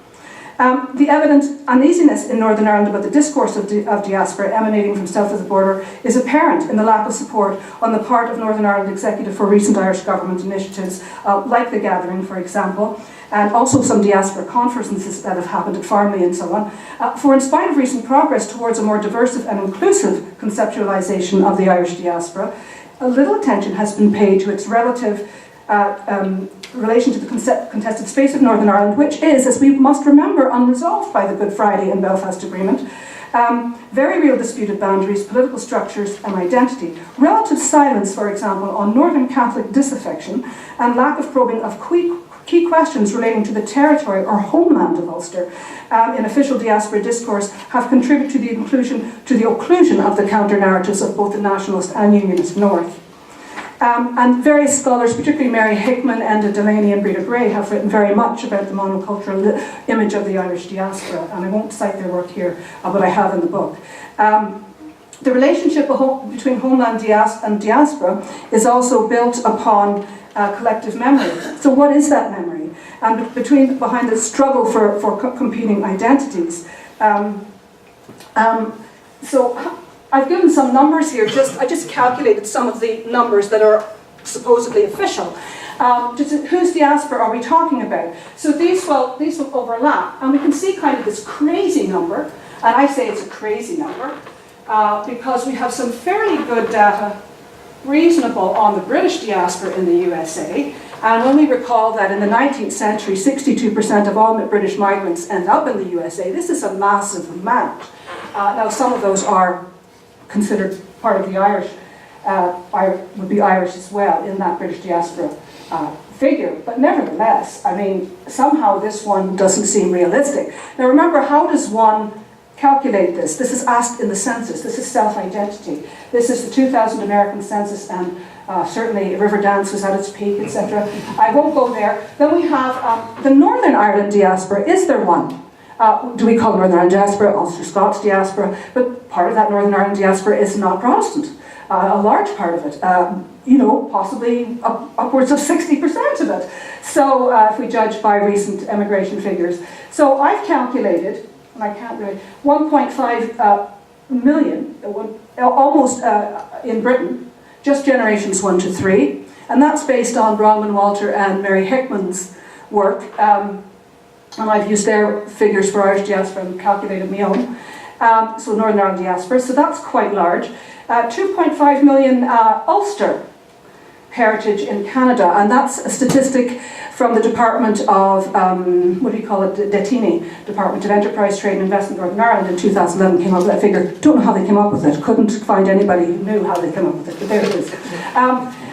The evident uneasiness in Northern Ireland about the discourse of diaspora emanating from south of the border is apparent in the lack of support on the part of Northern Ireland Executive for recent Irish Government initiatives, like the Gathering, for example, and also some diaspora conferences that have happened at Farmley and so on. For in spite of recent progress towards a more diverse and inclusive conceptualisation of the Irish diaspora, a little attention has been paid to its relative relation to the contested space of Northern Ireland, which is, as we must remember, unresolved by the Good Friday and Belfast Agreement. Very real disputed boundaries, political structures and identity. Relative silence, for example, on Northern Catholic disaffection and lack of probing of key questions relating to the territory or homeland of Ulster in official diaspora discourse have contributed to the occlusion of the counter-narratives of both the nationalist and unionist North. And various scholars, particularly Mary Hickman, Enda Delaney and Breda Gray, have written very much about the monocultural image of the Irish diaspora, and I won't cite their work here, but I have in the book. The relationship between homeland and diaspora is also built upon collective memory. So what is that memory? And behind the struggle for competing identities. So I've given some numbers here. I just calculated some of the numbers that are supposedly official. Whose diaspora are we talking about? So these will overlap, and we can see kind of this crazy number, and I say it's a crazy number, because we have some fairly good data, reasonable, on the British diaspora in the USA. And when we recall that in the 19th century, 62% of all British migrants end up in the USA, this is a massive amount. Now, some of those are considered part of the Irish, would be Irish as well in that British diaspora figure. But nevertheless, I mean, somehow this one doesn't seem realistic. Now remember, how does one calculate this? This is asked in the census. This is self-identity. This is the 2000 American census, and certainly Riverdance was at its peak, etc. I won't go there. Then we have the Northern Ireland diaspora. Is there one? Do we call Northern Ireland diaspora Ulster Scots diaspora? But part of that Northern Ireland diaspora is not Protestant. A large part of it, possibly upwards of 60% of it. So if we judge by recent emigration figures. So I've calculated, and I can't really, 1.5 million, almost in Britain, just generations 1 to 3. And that's based on Bronwyn Walter and Mary Hickman's work. And I've used their figures for Irish diaspora and calculated my own. So Northern Ireland diaspora, so that's quite large. 2.5 million Ulster heritage in Canada, and that's a statistic from the Department of, DETINI, Department of Enterprise, Trade and Investment, Northern Ireland in 2011 came up with that figure. Don't know how they came up with it, couldn't find anybody who knew how they came up with it, but there it is.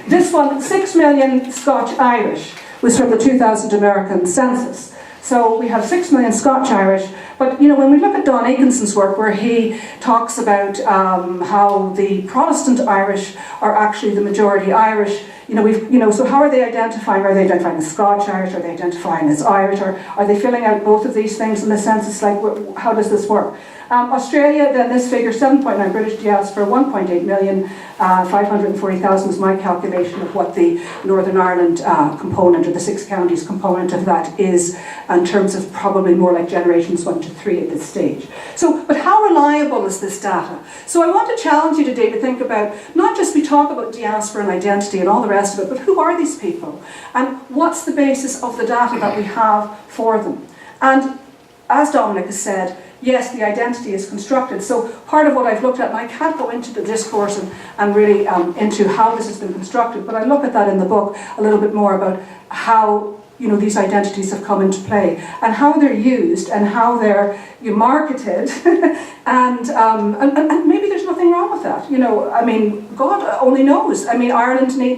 This one, 6 million Scotch-Irish, was from the 2000 American census. So we have 6 million Scotch-Irish, but when we look at Don Aikinson's work, where he talks about how the Protestant Irish are actually the majority Irish, so how are they identifying? Are they identifying as Scotch-Irish? Are they identifying as Irish? Or are they filling out both of these things in the census? Like, how does this work? Australia, then this figure, 7.9 British diaspora, 1.8 million, 540,000 is my calculation of what the Northern Ireland component, or the 6 counties component of that is, in terms of probably more like generations 1 to 3 at this stage. So, but how reliable is this data? So I want to challenge you today to think about, not just we talk about diaspora and identity and all the rest of it, but who are these people? And what's the basis of the data that we have for them? And as Dominic has said, yes, the identity is constructed. So part of what I've looked at, and I can't go into the discourse and really into how this has been constructed, but I look at that in the book a little bit more about how these identities have come into play and how they're used and how they're marketed and maybe there's nothing wrong with that. I mean, God only knows. I mean,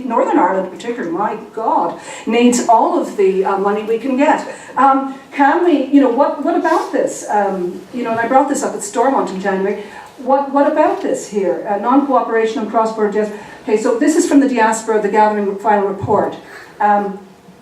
Northern Ireland in particular, my God, needs all of the money we can get. Can we, what about this? And I brought this up at Stormont in January. What about this here? Non-cooperation and cross-border. Okay, so this is from the Diaspora, the Gathering final report.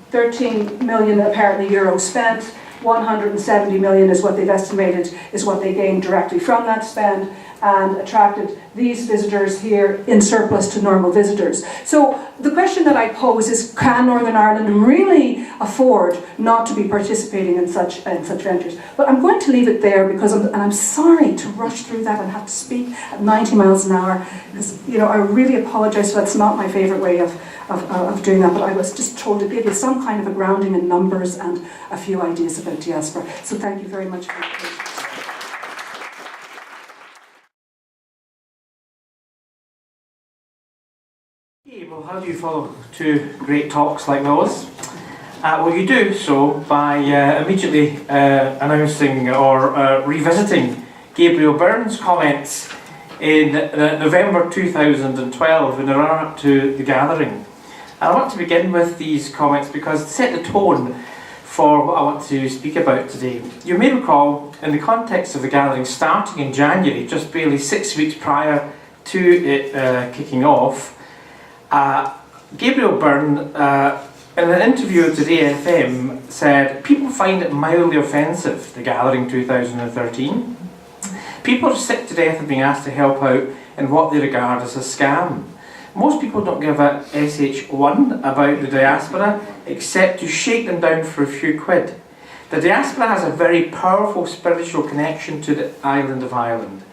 13 million apparently euros spent, 170 million is what they've estimated is what they gained directly from that spend, and attracted these visitors here in surplus to normal visitors. So the question that I pose is, can Northern Ireland really afford not to be participating in such ventures. But I'm going to leave it there because I'm sorry to rush through that and have to speak at 90 miles an hour. Because, I really apologise. That's not my favourite way of doing that. But I was just told to give you some kind of a grounding in numbers and a few ideas about diaspora. So thank you very much for your patience. Well, how do you follow two great talks like those? Well, you do so by immediately announcing or revisiting Gabriel Byrne's comments in November 2012 in the run-up to the gathering. And I want to begin with these comments because they set the tone for what I want to speak about today. You may recall, in the context of the gathering starting in January, just barely 6 weeks prior to it kicking off, Gabriel Byrne, in an interview with Today FM, said, "People find it mildly offensive, the gathering 2013. People are sick to death of being asked to help out in what they regard as a scam. Most people don't give a SH1 about the diaspora, except to shake them down for a few quid. The diaspora has a very powerful spiritual connection to the island of Ireland.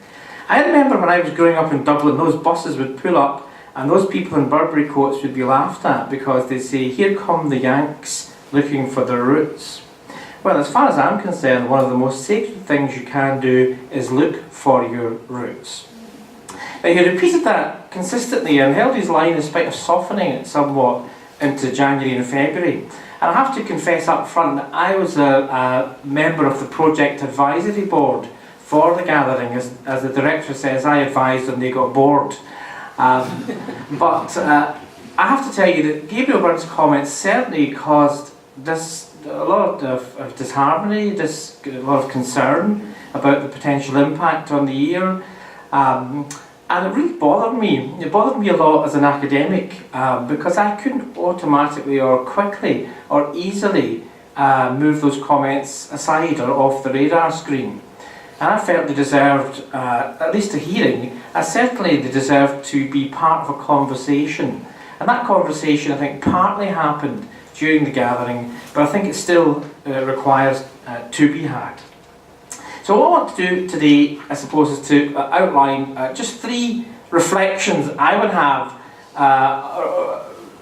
I remember when I was growing up in Dublin, those buses would pull up and those people in Burberry coats would be laughed at because they'd say, 'Here come the Yanks looking for their roots.' Well, as far as I'm concerned, one of the most sacred things you can do is look for your roots." Now, he repeated that consistently and held his line in spite of softening it somewhat into January and February. And I have to confess up front that I was a member of the Project Advisory Board for the gathering. As the director says, I advised and they got bored. But I have to tell you that Gabriel Byrne's comments certainly caused a lot of disharmony, a lot of concern about the potential impact on the year. And it really bothered me. It bothered me a lot as an academic because I couldn't automatically or quickly or easily move those comments aside or off the radar screen. And I felt they deserved at least a hearing, and certainly they deserved to be part of a conversation. And that conversation, I think, partly happened during the gathering, but I think it still requires to be had. So what I want to do today, I suppose, is to outline just three reflections I would have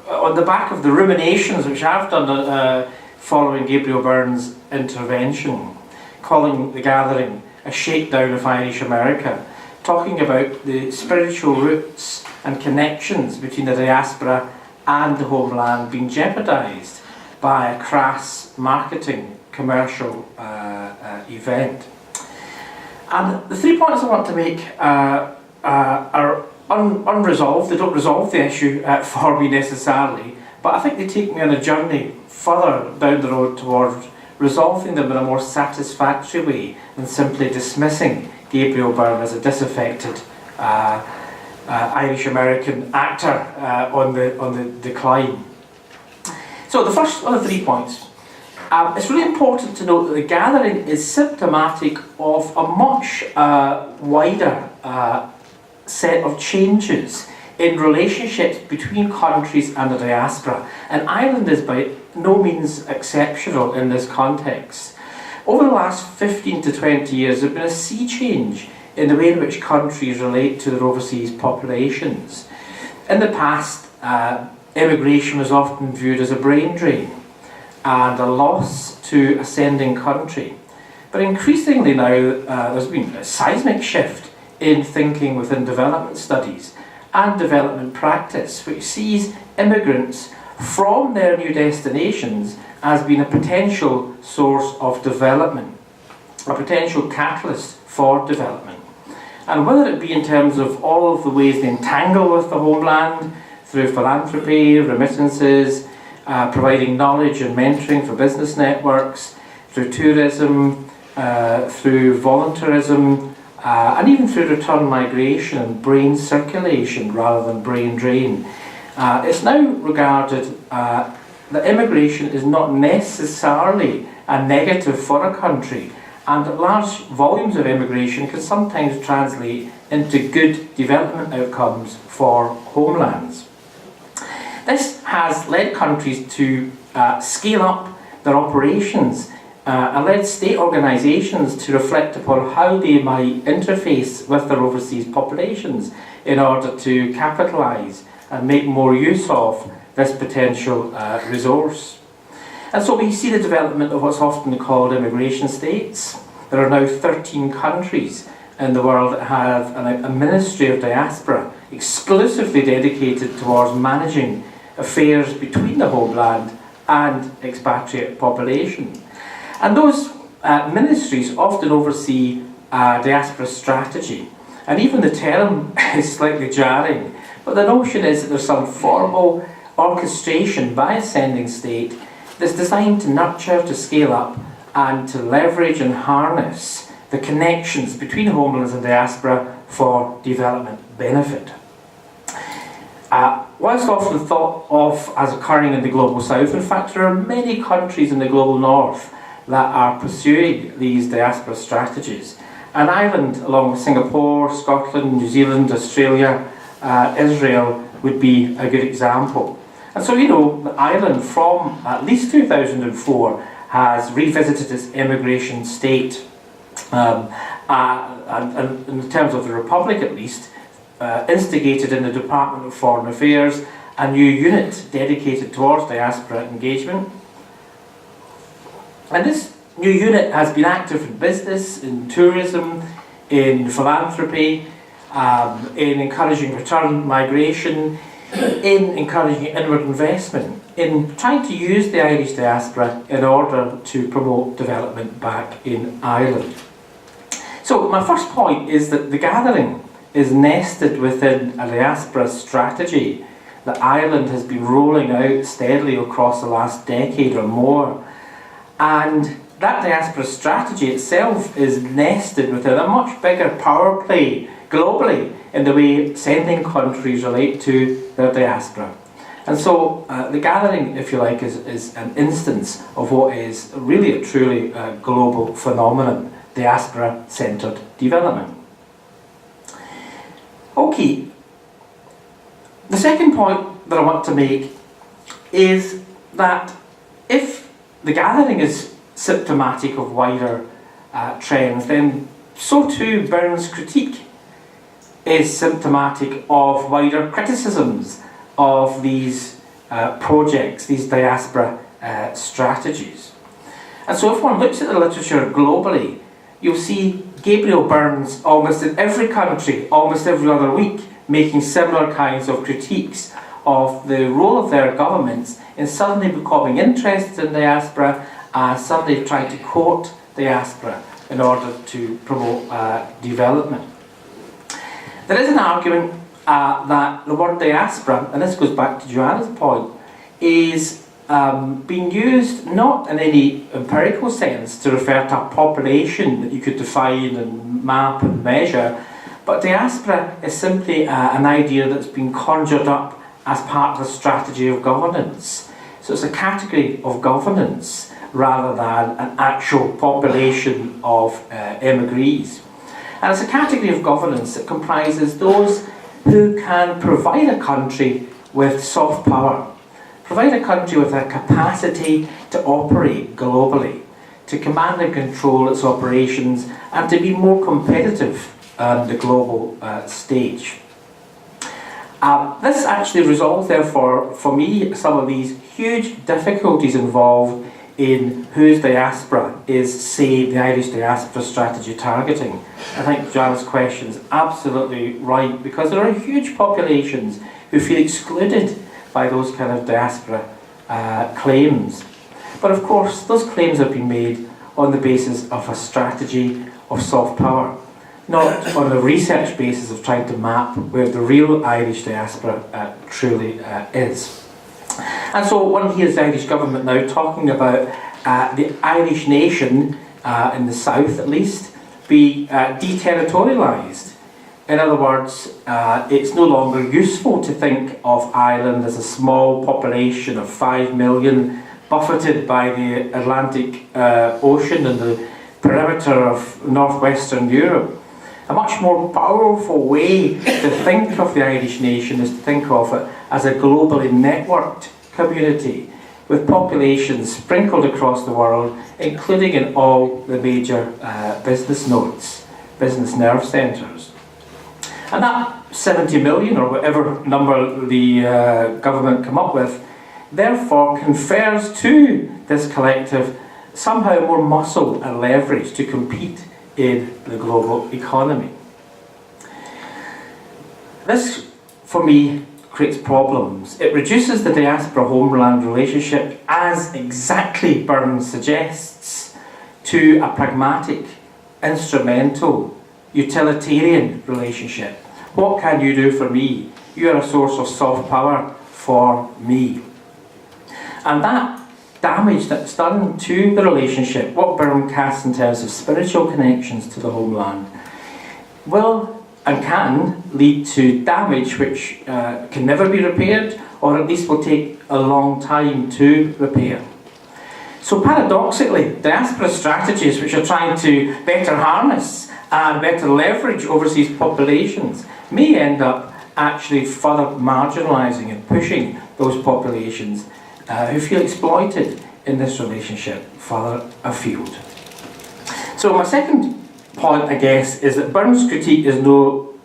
on the back of the ruminations which I've done following Gabriel Byrne's intervention, calling the gathering a shakedown of Irish America, talking about the spiritual roots and connections between the diaspora and the homeland being jeopardised by a crass marketing commercial event. And the 3 points I want to make are unresolved. They don't resolve the issue for me necessarily, but I think they take me on a journey further down the road towards resolving them in a more satisfactory way than simply dismissing Gabriel Byrne as a disaffected Irish-American actor on the decline. So the first of the 3 points. It's really important to note that the gathering is symptomatic of a much wider set of changes in relationships between countries and the diaspora. And Ireland is by no means exceptional in this context. Over the last 15 to 20 years, there has been a sea change in the way in which countries relate to their overseas populations. In the past, immigration was often viewed as a brain drain and a loss to a sending country. But increasingly now, there's been a seismic shift in thinking within development studies and development practice, which sees immigrants from their new destinations as being a potential source of development, a potential catalyst for development. And whether it be in terms of all of the ways they entangle with the homeland, through philanthropy, remittances, providing knowledge and mentoring for business networks, through tourism, through volunteerism, and even through return migration and brain circulation rather than brain drain. It's now regarded that immigration is not necessarily a negative for a country, and that large volumes of immigration can sometimes translate into good development outcomes for homelands. This has led countries to scale up their operations and led state organisations to reflect upon how they might interface with their overseas populations in order to capitalise and make more use of this potential resource. And so we see the development of what's often called immigration states. There are now 13 countries in the world that have a Ministry of Diaspora exclusively dedicated towards managing affairs between the homeland and expatriate population. And those ministries often oversee diaspora strategy. And even the term is slightly jarring, but the notion is that there's some formal orchestration by a sending state that's designed to nurture, to scale up, and to leverage and harness the connections between homelands and diaspora for development benefit. Whilst often thought of as occurring in the global south, in fact there are many countries in the global north that are pursuing these diaspora strategies. And Ireland, along with Singapore, Scotland, New Zealand, Australia, Israel would be a good example. And so, you know, Ireland from at least 2004 has revisited its immigration state, and in terms of the Republic at least, instigated in the Department of Foreign Affairs a new unit dedicated towards diaspora engagement. And this new unit has been active in business, in tourism, in philanthropy, in encouraging return migration, in encouraging inward investment, in trying to use the Irish diaspora in order to promote development back in Ireland. So my first point is that the gathering is nested within a diaspora strategy that Ireland has been rolling out steadily across the last decade or more. And that diaspora strategy itself is nested within a much bigger power play globally in the way sending countries relate to their diaspora. And so the gathering, if you like, is an instance of what is really a truly global phenomenon, diaspora-centred development. Okay, the second point that I want to make is that if the gathering is symptomatic of wider trends, then so too Byrne's critique is symptomatic of wider criticisms of these projects, these diaspora strategies. And so if one looks at the literature globally, you'll see Gabriel Byrne's almost in every country, almost every other week, making similar kinds of critiques of the role of their governments in suddenly becoming interested in diaspora and suddenly trying to court diaspora in order to promote development. There is an argument that the word diaspora, and this goes back to Johanne's point, is being used not in any empirical sense to refer to a population that you could define and map and measure, but diaspora is simply an idea that's been conjured up as part of the strategy of governance. So it's a category of governance rather than an actual population of emigrees. And it's a category of governance that comprises those who can provide a country with soft power, provide a country with a capacity to operate globally, to command and control its operations, and to be more competitive on the global stage. This actually resolves, therefore, for me, some of these huge difficulties involved in whose diaspora is, say, the Irish diaspora strategy targeting. I think Joanne's question is absolutely right, because there are huge populations who feel excluded by those kind of diaspora claims. But of course, those claims have been made on the basis of a strategy of soft power, not on a research basis of trying to map where the real Irish diaspora truly is. And so one hears the Irish government now talking about the Irish nation, in the south at least, be deterritorialised. In other words, it's no longer useful to think of Ireland as a small population of 5 million buffeted by the Atlantic Ocean and the perimeter of northwestern Europe. A much more powerful way to think of the Irish nation is to think of it as a globally networked community with populations sprinkled across the world, including in all the major business nodes, business nerve centres. And that 70 million, or whatever number the government come up with, therefore confers to this collective somehow more muscle and leverage to compete in the global economy. This, for me, creates problems. It reduces the diaspora-homeland relationship, as exactly Burns suggests, to a pragmatic, instrumental, utilitarian relationship. What can you do for me? You are a source of soft power for me. And that damage that's done to the relationship, what Burns casts in terms of spiritual connections to the homeland, will and can lead to damage which can never be repaired, or at least will take a long time to repair. So paradoxically, diaspora strategies which are trying to better harness and better leverage overseas populations may end up actually further marginalising and pushing those populations who feel exploited in this relationship further afield. So my second point, I guess, is that Burns' critique is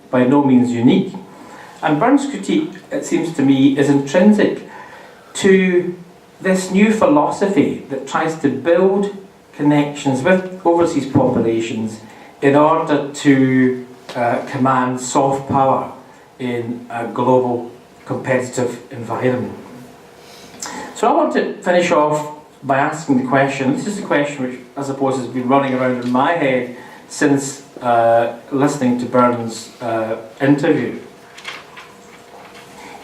by no means unique. And Burns' critique, it seems to me, is intrinsic to this new philosophy that tries to build connections with overseas populations in order to command soft power in a global competitive environment. So I want to finish off by asking the question, this is a question which I suppose has been running around in my head since listening to Burns' interview.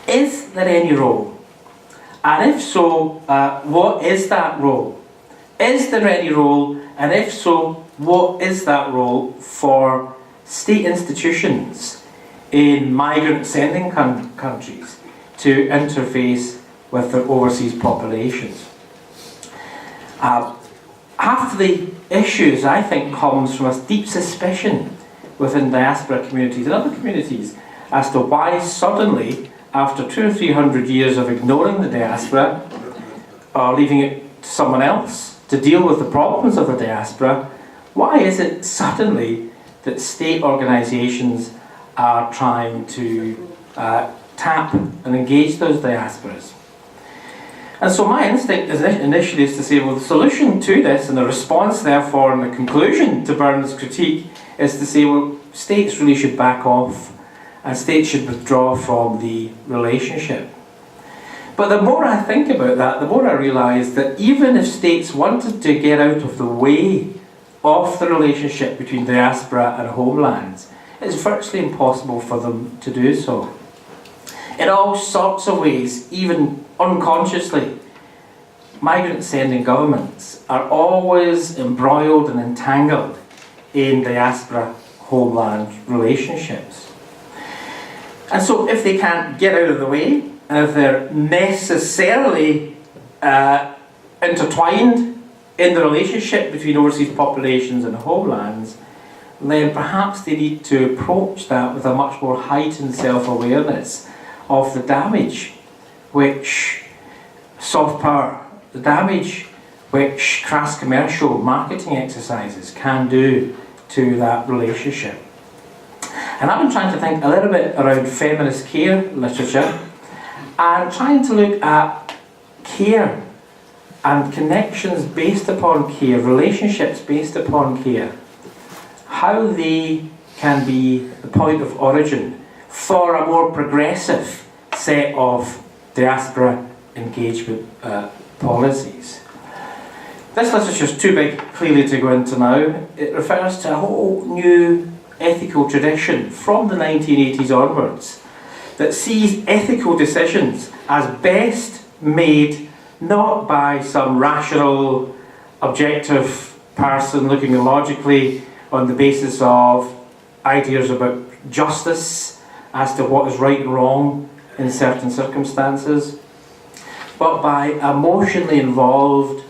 Is there any role? And if so, what is that role? Is there any role? And if so, what is that role for state institutions in migrant sending countries to interface with their overseas populations? Half of the issues, I think, comes from a deep suspicion within diaspora communities and other communities as to why suddenly, after 200 or 300 years of ignoring the diaspora or leaving it to someone else to deal with the problems of the diaspora, why is it suddenly that state organisations are trying to tap and engage those diasporas? And so my instinct initially is to say, well, the solution to this and the response, therefore, and the conclusion to Burns' critique is to say, well, states really should back off and states should withdraw from the relationship. But the more I think about that, the more I realise that even if states wanted to get out of the way of the relationship between diaspora and homelands, it's virtually impossible for them to do so. In all sorts of ways, even unconsciously, migrant sending governments are always embroiled and entangled in diaspora homeland relationships. And so if they can't get out of the way, and if they're necessarily intertwined in the relationship between overseas populations and homelands, then perhaps they need to approach that with a much more heightened self-awareness of the damage which soft power, the damage which crass commercial marketing exercises can do to that relationship. And I've been trying to think a little bit around feminist care literature and trying to look at care and connections based upon care, relationships based upon care, how they can be the point of origin for a more progressive set of diaspora engagement policies. This literature is too big clearly to go into now. It refers to a whole new ethical tradition from the 1980s onwards that sees ethical decisions as best made not by some rational, objective person looking logically on the basis of ideas about justice as to what is right and wrong in certain circumstances, but by emotionally involved,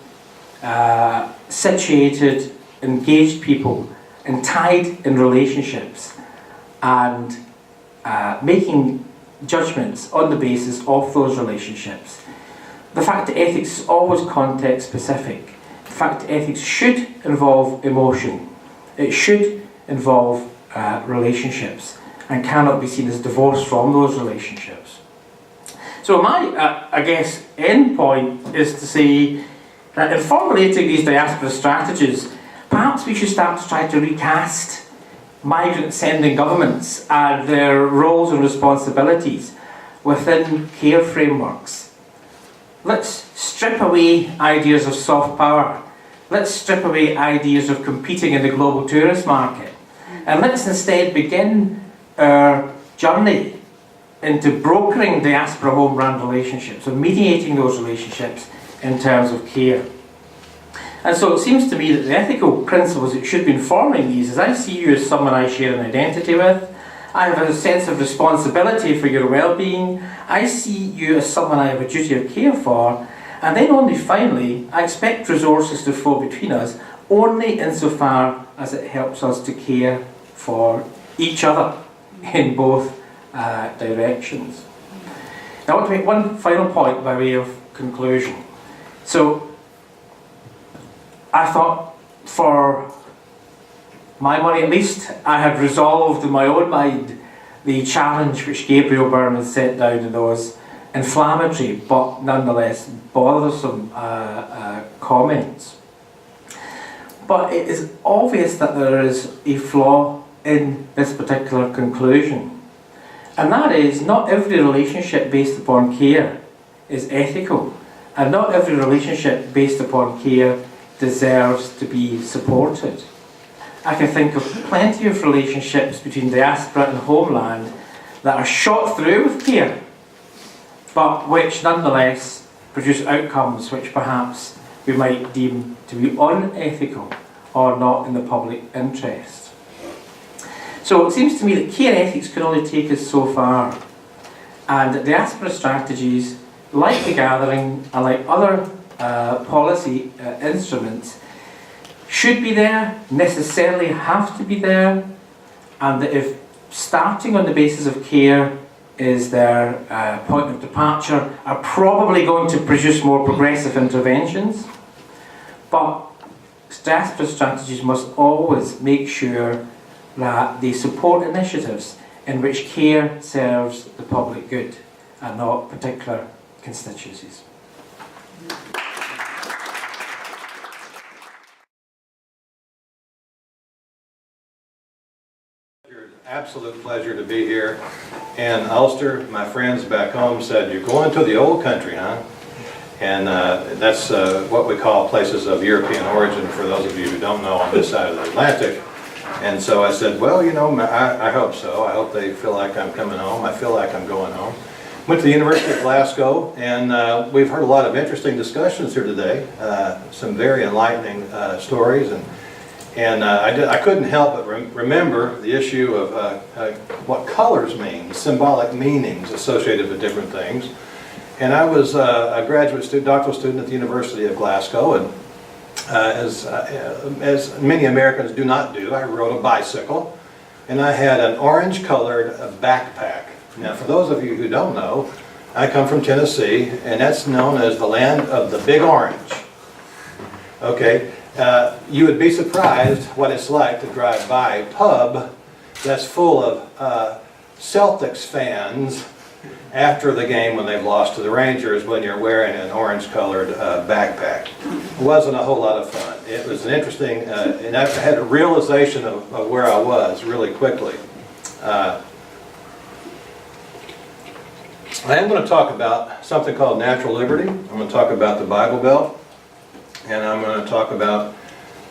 situated, engaged people and tied in relationships and making judgments on the basis of those relationships. The fact that ethics is always context specific. The fact that ethics should involve emotion. It should involve relationships and cannot be seen as divorced from those relationships. So my, I guess, end point is to say that in formulating these diaspora strategies, perhaps we should start to try to recast migrant sending governments and their roles and responsibilities within care frameworks. Let's strip away ideas of soft power. Let's strip away ideas of competing in the global tourist market. And let's instead begin our journey into brokering diaspora homeland relationships and mediating those relationships in terms of care. And so it seems to me that the ethical principles that should be informing these is I see you as someone I share an identity with. I have a sense of responsibility for your well-being. I see you as someone I have a duty of care for. And then only finally, I expect resources to flow between us only insofar as it helps us to care for each other in both directions. Now I want to make one final point by way of conclusion. So I thought, for my money at least, I had resolved in my own mind the challenge which Gabriel Byrne had set down in those inflammatory but nonetheless bothersome comments. But it is obvious that there is a flaw in this particular conclusion. And that is, not every relationship based upon care is ethical, and not every relationship based upon care deserves to be supported. I can think of plenty of relationships between diaspora and homeland that are shot through with care, but which nonetheless produce outcomes which perhaps we might deem to be unethical or not in the public interest. So it seems to me that care ethics can only take us so far, and that diaspora strategies, like the gathering and like other policy instruments, should be there, necessarily have to be there, and that if starting on the basis of care is their point of departure, are probably going to produce more progressive interventions. But diaspora strategies must always make sure that they support initiatives in which care serves the public good and not particular constituencies. Absolute pleasure to be here. And Ulster, my friends back home said, "You're going to the old country, huh?" And that's what we call places of European origin, for those of you who don't know, on this side of the Atlantic. And so I said, well, you know, I hope so. I hope they feel like I'm coming home. I feel like I'm going home. Went to the University of Glasgow, and we've heard a lot of interesting discussions here today, some very enlightening stories. And I couldn't help but remember the issue of what colors mean, the symbolic meanings associated with different things. And I was a graduate student, doctoral student at the University of Glasgow, and as many Americans do not do, I rode a bicycle, and I had an orange-colored backpack. Now, for those of you who don't know, I come from Tennessee, and that's known as the land of the Big Orange. Okay. You would be surprised what it's like to drive by a pub that's full of Celtics fans after the game when they've lost to the Rangers, when you're wearing an orange-colored backpack. It wasn't a whole lot of fun. It was an interesting, and I had a realization of where I was really quickly. I am going to talk about something called natural liberty. I'm going to talk about the Bible Belt. And I'm going to talk about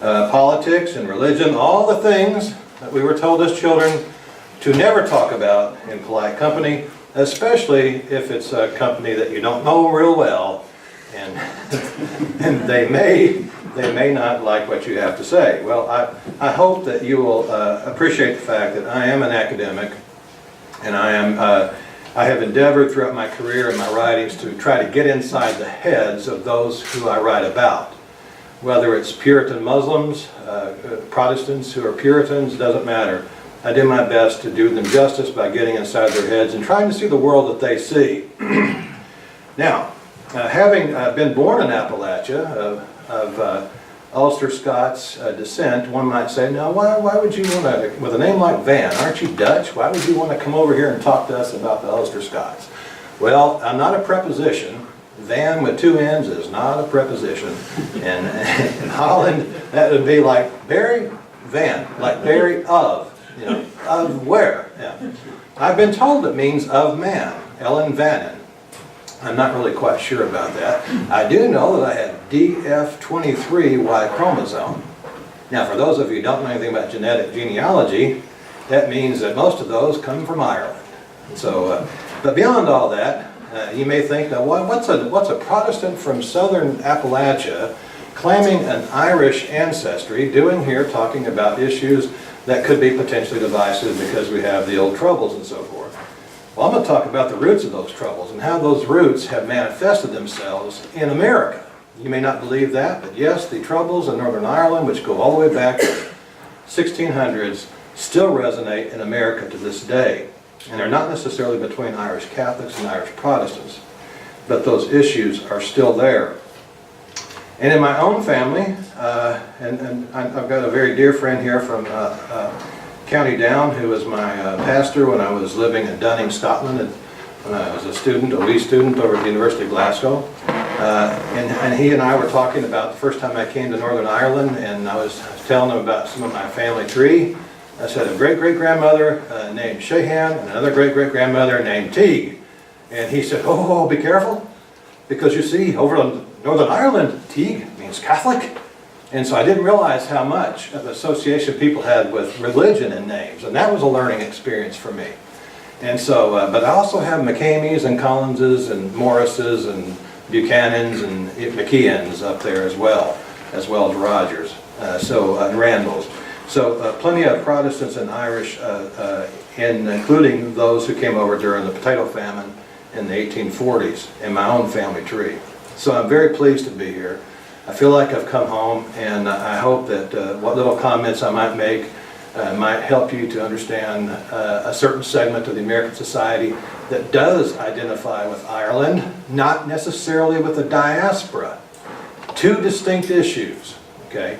politics and religion, all the things that we were told as children to never talk about in polite company, especially if it's a company that you don't know real well, and and they may not like what you have to say. Well, I hope that you will appreciate the fact that I am an academic, and I have endeavored throughout my career and my writings to try to get inside the heads of those who I write about. Whether it's Puritan Muslims, Protestants who are Puritans, doesn't matter. I do my best to do them justice by getting inside their heads and trying to see the world that they see. Now, having been born in Appalachia, of Ulster Scots descent, one might say, now why would you want to, with a name like Vann, aren't you Dutch? Why would you want to come over here and talk to us about the Ulster Scots? Well, I'm not a preposition. Vann with two N's is not a preposition. And in Holland, that would be like Barry Vann, like Barry of, you know, of where? Yeah. I've been told it means of man, Ellen Vannin. I'm not really quite sure about that. I do know that I have DF23Y chromosome. Now, for those of you who don't know anything about genetic genealogy, that means that most of those come from Ireland. So, but beyond all that, you may think, now, what's a Protestant from southern Appalachia claiming an Irish ancestry doing here, talking about issues that could be potentially divisive because we have the old troubles and so forth? Well, I'm going to talk about the roots of those troubles and how those roots have manifested themselves in America. You may not believe that, but yes, the troubles in Northern Ireland, which go all the way back to the 1600s, still resonate in America to this day. And they're not necessarily between Irish Catholics and Irish Protestants, but those issues are still there. And in my own family, and I've got a very dear friend here from County Down, who was my pastor when I was living in Dunning, Scotland, and when I was a wee student over at the University of Glasgow. And he and I were talking about the first time I came to Northern Ireland, and I was telling him about some of my family tree. I said a great-great-grandmother named Shehan and another great-great-grandmother named Teague. And he said, oh, be careful, because you see, over in Northern Ireland, Teague means Catholic. And so I didn't realize how much of association people had with religion and names, and that was a learning experience for me. And so, but I also have McCameys and Collinses and Morrises and Buchanans and McKeons up there as well as Rogers, and Randalls. So plenty of Protestants and Irish, including those who came over during the potato famine in the 1840s in my own family tree. So I'm very pleased to be here. I feel like I've come home, and I hope that what little comments I might make might help you to understand a certain segment of the American society that does identify with Ireland, not necessarily with the diaspora. Two distinct issues, okay?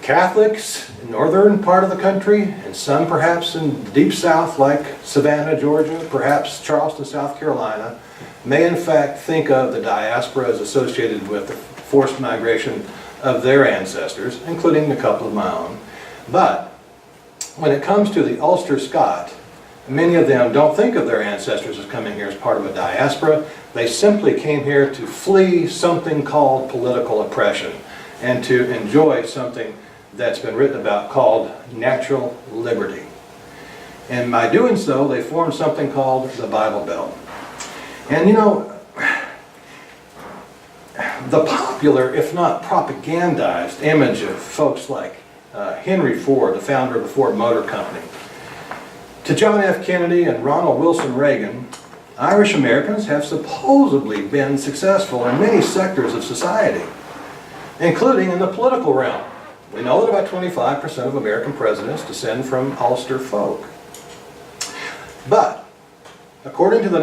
Catholics in the northern part of the country, and some perhaps in the deep south like Savannah, Georgia, perhaps Charleston, South Carolina, may in fact think of the diaspora as associated with the forced migration of their ancestors, including a couple of my own. But when it comes to the Ulster Scot, many of them don't think of their ancestors as coming here as part of a diaspora. They simply came here to flee something called political oppression and to enjoy something that's been written about called natural liberty. And by doing so, they formed something called the Bible Belt. And you know, the popular, if not propagandized, image of folks like Henry Ford, the founder of the Ford Motor Company, to John F. Kennedy and Ronald Wilson Reagan, Irish Americans have supposedly been successful in many sectors of society, including in the political realm. We know that about 25% of American presidents descend from Ulster folk. But, according to the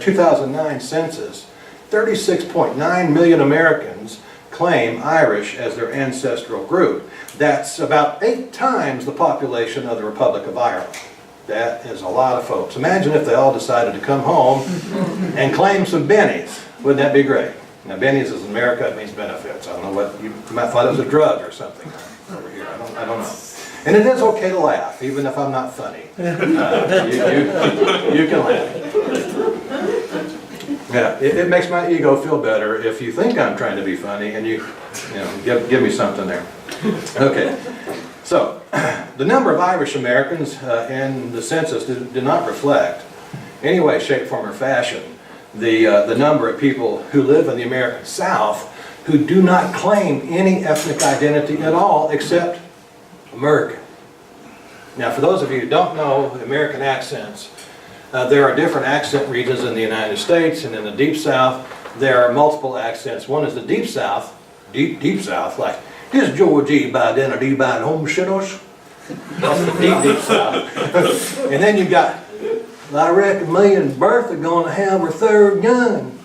2009 census, 36.9 million Americans claim Irish as their ancestral group. That's about 8 times the population of the Republic of Ireland. That is a lot of folks. Imagine if they all decided to come home and claim some bennies. Wouldn't that be great? Now, bennies is in America, it means benefits. I don't know what, you might thought it was a drug or something over here. I don't know. And it is okay to laugh, even if I'm not funny. You can laugh. Yeah, it makes my ego feel better if you think I'm trying to be funny and you give me something there. Okay, so the number of Irish Americans in the census did not reflect any way, shape, form, or fashion the number of people who live in the American South who do not claim any ethnic identity at all except American. Now, for those of you who don't know American accents, there are different accent regions in the United States, and in the Deep South there are multiple accents. One is the Deep South, deep South, like, "This Georgie by identity by home shitters." That's the deep, deep South. And then you got, I reckon me and Bertha going to have our third young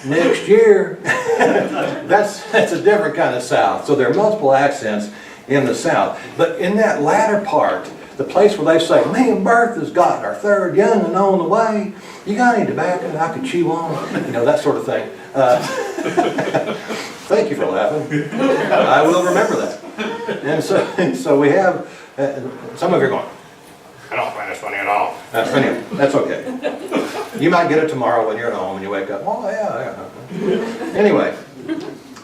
next year. That's a different kind of South. So there are multiple accents in the South. But in that latter part, the place where they say, me and Bertha's got our third young and on the way, you got any tobacco that I could chew on? You know, that sort of thing. Thank you for laughing. I will remember that. And so we have, some of you are going, I don't find this funny at all. Anyway, that's okay. You might get it tomorrow when you're at home and you wake up, oh yeah. Anyway,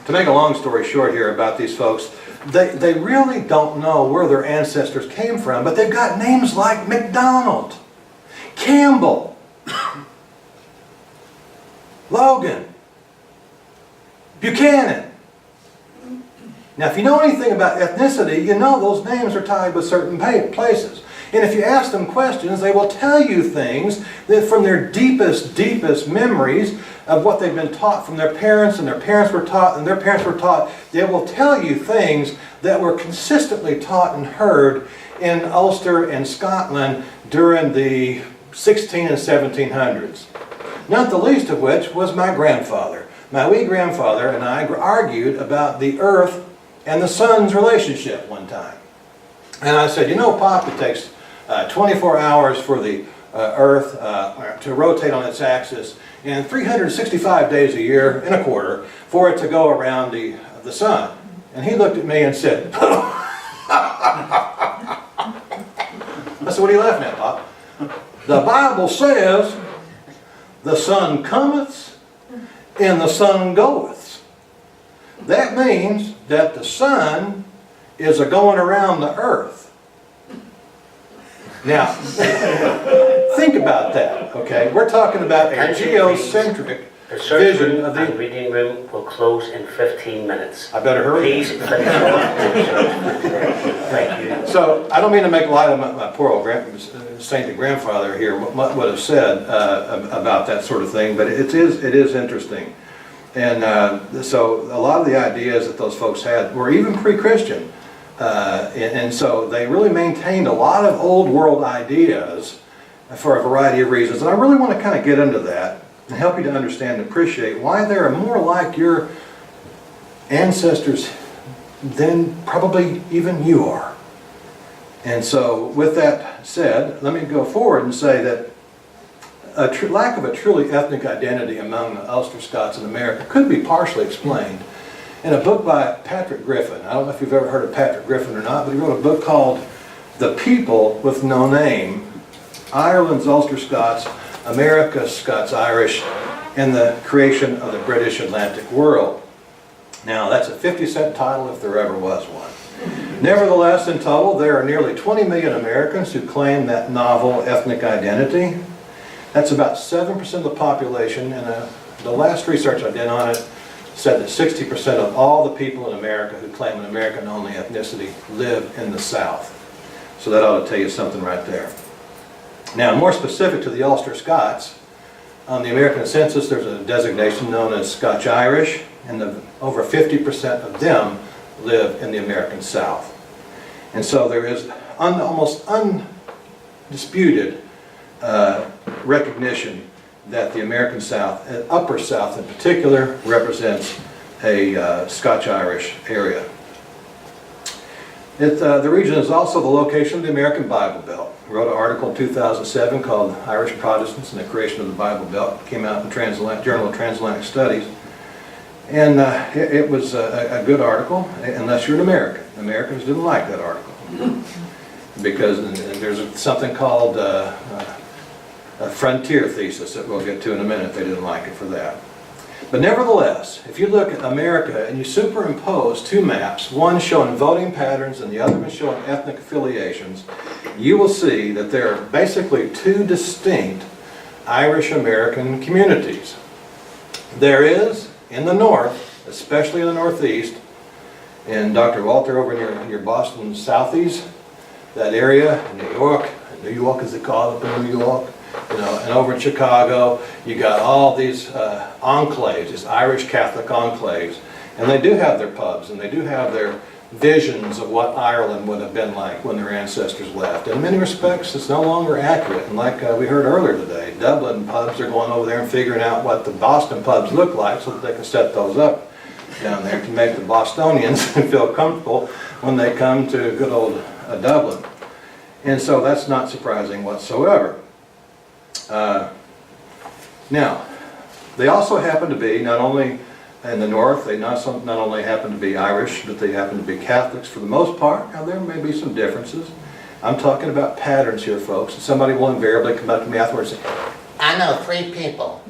to make a long story short here about these folks, they really don't know where their ancestors came from, but they've got names like McDonald, Campbell, Logan, Buchanan. Now if you know anything about ethnicity, you know those names are tied with certain places. And if you ask them questions, they will tell you things that from their deepest, deepest memories of what they've been taught from their parents, and their parents were taught, and their parents were taught. They will tell you things that were consistently taught and heard in Ulster and Scotland during the 16 and 1700s. Not the least of which was my grandfather. My wee grandfather and I argued about the earth and the sun's relationship one time. And I said, you know, Pop, it takes 24 hours for the earth to rotate on its axis, and 365 days a year and a quarter for it to go around the sun. And he looked at me and said, I said, what are you laughing at, Pop? The Bible says, the sun cometh and the sun goeth. That means that the sun is going around the earth. Now, think about that, okay? We're talking about a geocentric vision of the reading room will close in 15 minutes. I better hurry. Please finish Thank you. So, I don't mean to make light of my poor old saintly grandfather here, what would have said about that sort of thing, but it is interesting. And so, a lot of the ideas that those folks had were even pre-Christian. And so they really maintained a lot of old world ideas for a variety of reasons. And I really want to kind of get into that and help you to understand and appreciate why they are more like your ancestors than probably even you are. And so with that said, let me go forward and say that a lack of a truly ethnic identity among the Ulster Scots in America could be partially explained in a book by Patrick Griffin. I don't know if you've ever heard of Patrick Griffin or not, but he wrote a book called The People with No Name, Ireland's Ulster Scots, America's Scots Irish, and the Creation of the British Atlantic World. Now that's a 50-cent title if there ever was one. Nevertheless, in total, there are nearly 20 million Americans who claim that novel ethnic identity. That's about 7% of the population, and the last research I did on it said that 60% of all the people in America who claim an American-only ethnicity live in the South. So that ought to tell you something right there. Now, more specific to the Ulster Scots, on the American census there's a designation known as Scotch-Irish, and over 50% of them live in the American South. And so there is almost undisputed recognition that the American South, Upper South in particular, represents a Scotch-Irish area. The region is also the location of the American Bible Belt. I wrote an article in 2007 called Irish Protestants and the Creation of the Bible Belt. It came out in the Journal of Transatlantic Studies. And it was a good article, unless you're an American. Americans didn't like that article. Because there's something called a frontier thesis that we'll get to in a minute. They didn't like it for that. But nevertheless, if you look at America and you superimpose two maps, one showing voting patterns and the other one showing ethnic affiliations, you will see that there are basically two distinct Irish American communities. There is, in the north, especially in the northeast, and Dr. Walter over in your Boston Southies, that area, New York as they call it up in New York, and over in Chicago, you got all these enclaves, these Irish Catholic enclaves, and they do have their pubs and they do have visions of what Ireland would have been like when their ancestors left. In many respects, it's no longer accurate. And like we heard earlier today, Dublin pubs are going over there and figuring out what the Boston pubs look like so that they can set those up down there to make the Bostonians feel comfortable when they come to good old Dublin. And so that's not surprising whatsoever. Now, they also happen to be, not only in the north, they not only happen to be Irish, but they happen to be Catholics for the most part. Now, there may be some differences. I'm talking about patterns here, folks. And somebody will invariably come up to me afterwards and say, I know 3 people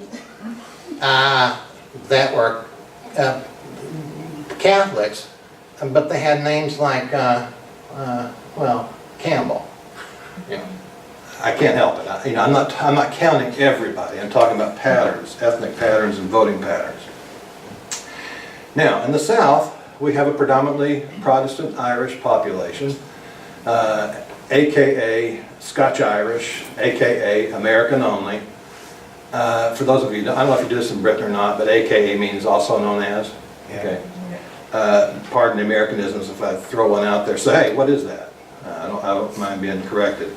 that were Catholics, but they had names like, well, Campbell. Yeah. I can't help it. I'm not counting everybody. I'm talking about patterns, ethnic patterns and voting patterns. Now, in the South, we have a predominantly Protestant Irish population, aka Scotch-Irish, aka American only. For those of you, I don't know if you do this in Britain or not, but aka means also known as. Okay. Pardon the Americanisms if I throw one out there. So hey, what is that? I don't mind being corrected.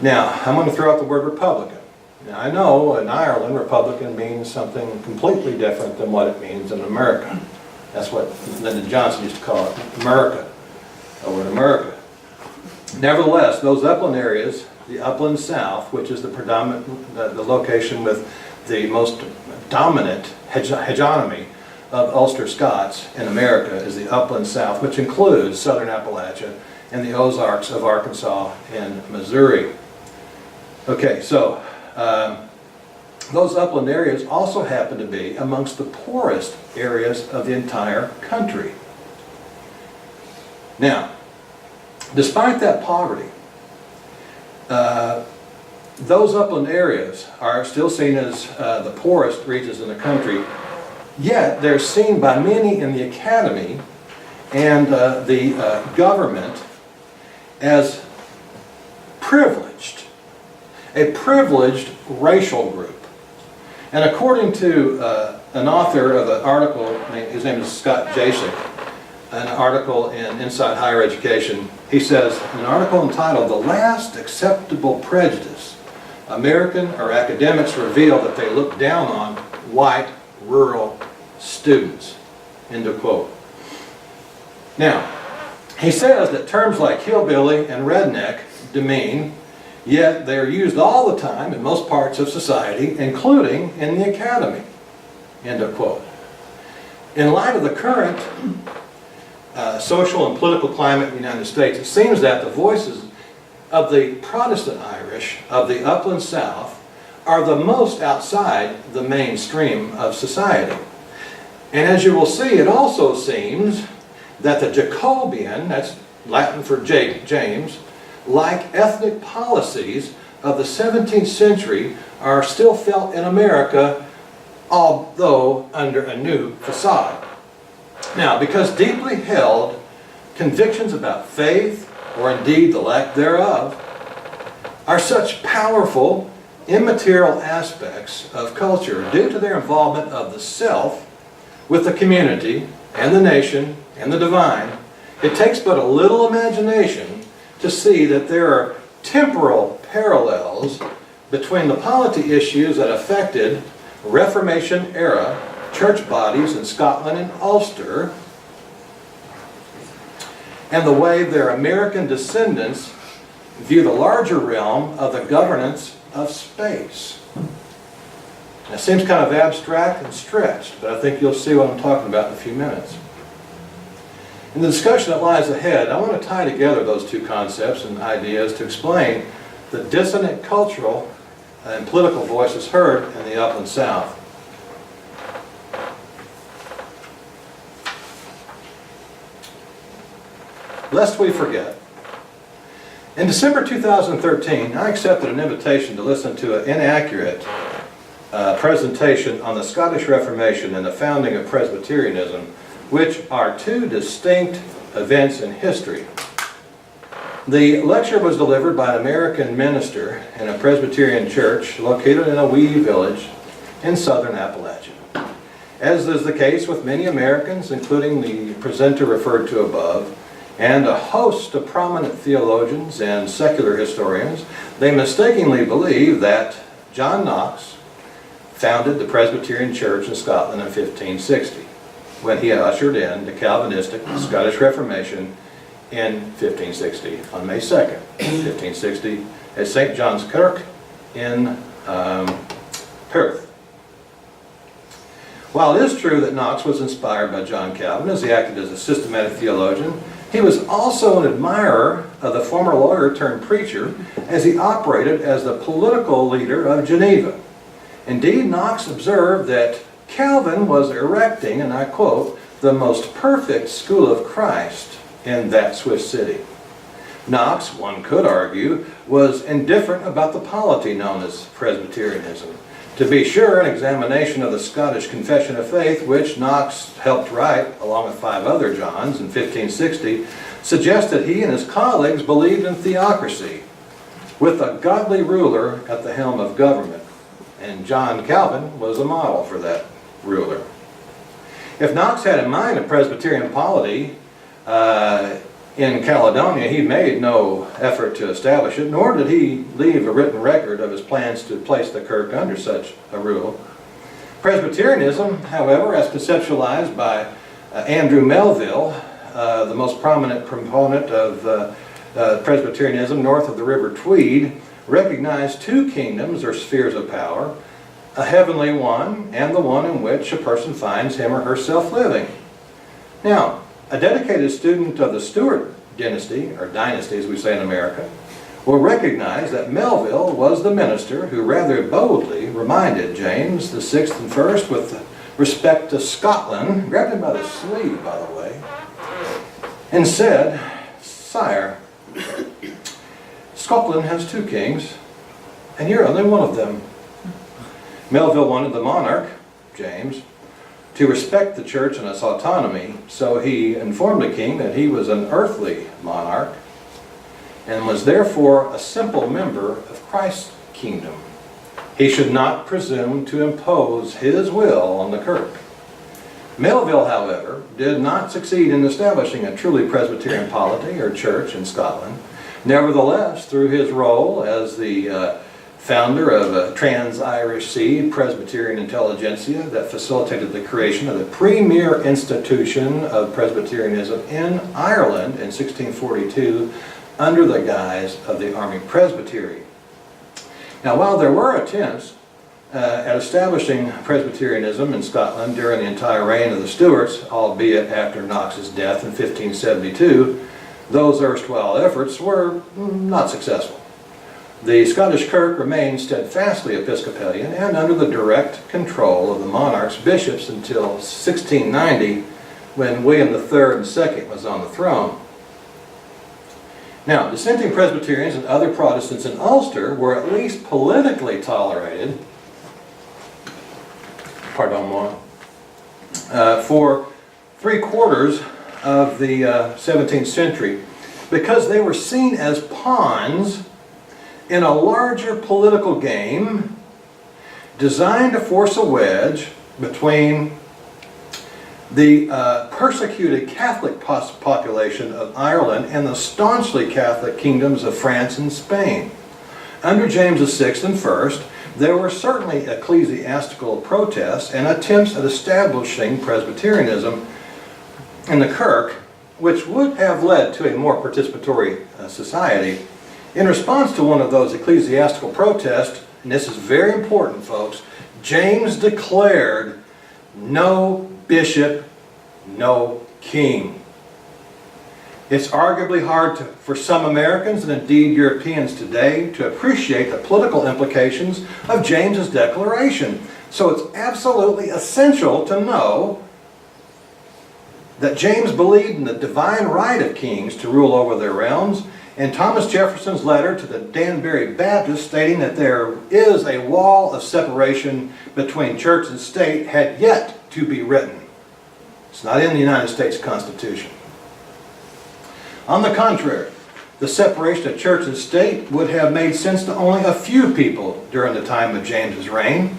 Now, I'm going to throw out the word Republican. Now, I know in Ireland, Republican means something completely different than what it means in America. That's what Lyndon Johnson used to call it, America, over in America. Nevertheless, those upland areas, the upland South, which is the predominant, the location with the most dominant hegemony of Ulster Scots in America, is the upland South, which includes southern Appalachia and the Ozarks of Arkansas and Missouri. Okay, so those upland areas also happen to be amongst the poorest areas of the entire country. Now, despite that poverty, those upland areas are still seen as the poorest regions in the country, yet they're seen by many in the academy and the government as privileged, a privileged racial group. And according to an author of an article, his name is Scott Jasek, an article in Inside Higher Education, he says, an article entitled, "The Last Acceptable Prejudice, American or academics reveal that they look down on white rural students," end of quote. Now, he says that terms like hillbilly and redneck demean, yet they're used all the time in most parts of society, including in the academy, end of quote. In light of the current social and political climate in the United States, it seems that the voices of the Protestant Irish of the upland South are the most outside the mainstream of society. And as you will see, it also seems that the Jacobean, that's Latin for James, like ethnic policies of the 17th century are still felt in America, although under a new facade. Now, because deeply held convictions about faith, or indeed the lack thereof, are such powerful, immaterial aspects of culture due to their involvement of the self with the community and the nation and the divine, it takes but a little imagination to see that there are temporal parallels between the polity issues that affected Reformation-era church bodies in Scotland and Ulster and the way their American descendants view the larger realm of the governance of space. It seems kind of abstract and stretched, but I think you'll see what I'm talking about in a few minutes. In the discussion that lies ahead, I want to tie together those two concepts and ideas to explain the dissonant cultural and political voices heard in the upland South. Lest we forget, in December 2013, I accepted an invitation to listen to an inaccurate presentation on the Scottish Reformation and the founding of Presbyterianism, which are two distinct events in history. The lecture was delivered by an American minister in a Presbyterian church located in a wee village in southern Appalachia. As is the case with many Americans, including the presenter referred to above, and a host of prominent theologians and secular historians, they mistakenly believe that John Knox founded the Presbyterian Church in Scotland in 1560, when he ushered in the Calvinistic Scottish Reformation in 1560, on May 2nd, 1560, at St. John's Kirk in Perth. While it is true that Knox was inspired by John Calvin as he acted as a systematic theologian, he was also an admirer of the former lawyer turned preacher as he operated as the political leader of Geneva. Indeed, Knox observed that Calvin was erecting, and I quote, the most perfect school of Christ in that Swiss city. Knox, one could argue, was indifferent about the polity known as Presbyterianism. To be sure, an examination of the Scottish Confession of Faith, which Knox helped write along with 5 other Johns in 1560, suggests that he and his colleagues believed in theocracy, with a godly ruler at the helm of government. And John Calvin was a model for that ruler. If Knox had in mind a Presbyterian polity in Caledonia, he made no effort to establish it, nor did he leave a written record of his plans to place the Kirk under such a rule. Presbyterianism, however, as conceptualized by Andrew Melville, the most prominent proponent of Presbyterianism north of the River Tweed, recognized 2 kingdoms or spheres of power, a heavenly one and the one in which a person finds him or herself living. Now, a dedicated student of the Stuart dynasty, or dynasty as we say in America, will recognize that Melville was the minister who rather boldly reminded James the Sixth and First with respect to Scotland, grabbed him by the sleeve, by the way, and said, "Sire, Scotland has 2 kings, and you're only one of them." Melville wanted the monarch, James, to respect the church and its autonomy, so he informed the king that he was an earthly monarch and was therefore a simple member of Christ's kingdom. He should not presume to impose his will on the Kirk. Melville, however, did not succeed in establishing a truly Presbyterian polity or church in Scotland. Nevertheless, through his role as the founder of a trans-Irish Sea Presbyterian intelligentsia that facilitated the creation of the premier institution of Presbyterianism in Ireland in 1642 under the guise of the Army Presbytery. Now, while there were attempts at establishing Presbyterianism in Scotland during the entire reign of the Stuarts, albeit after Knox's death in 1572, those erstwhile efforts were not successful. The Scottish Kirk remained steadfastly Episcopalian and under the direct control of the monarch's bishops until 1690, when William III and II was on the throne. Now, dissenting Presbyterians and other Protestants in Ulster were at least politically tolerated, for 3/4 of the 17th century, because they were seen as pawns in a larger political game designed to force a wedge between the persecuted Catholic population of Ireland and the staunchly Catholic kingdoms of France and Spain. Under James VI and First, there were certainly ecclesiastical protests and attempts at establishing Presbyterianism in the Kirk, which would have led to a more participatory society. In response to one of those ecclesiastical protests, and this is very important, folks, James declared, "No bishop, no king." It's arguably hard for some Americans, and indeed Europeans today, to appreciate the political implications of James's declaration. So it's absolutely essential to know that James believed in the divine right of kings to rule over their realms, and Thomas Jefferson's letter to the Danbury Baptists stating that there is a wall of separation between church and state had yet to be written. It's not in the United States Constitution. On the contrary, the separation of church and state would have made sense to only a few people during the time of James's reign.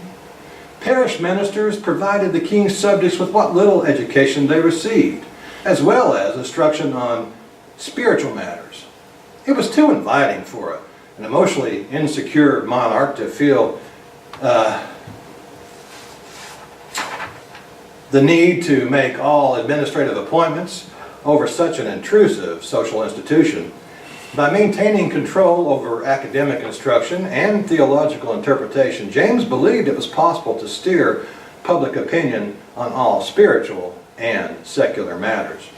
Parish ministers provided the king's subjects with what little education they received, as well as instruction on spiritual matters. It was too inviting for an emotionally insecure monarch to feel the need to make all administrative appointments over such an intrusive social institution. By maintaining control over academic instruction and theological interpretation, James believed it was possible to steer public opinion on all spiritual and secular matters.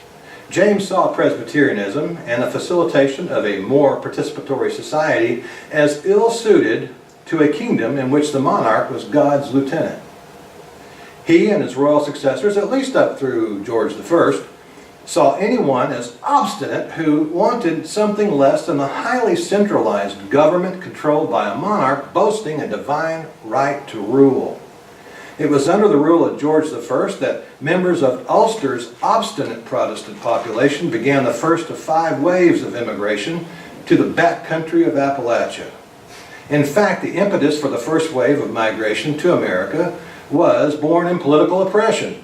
James saw Presbyterianism and the facilitation of a more participatory society as ill-suited to a kingdom in which the monarch was God's lieutenant. He and his royal successors, at least up through George I, saw anyone as obstinate who wanted something less than a highly centralized government controlled by a monarch boasting a divine right to rule. It was under the rule of George I that members of Ulster's obstinate Protestant population began the first of 5 waves of immigration to the backcountry of Appalachia. In fact, the impetus for the first wave of migration to America was born in political oppression,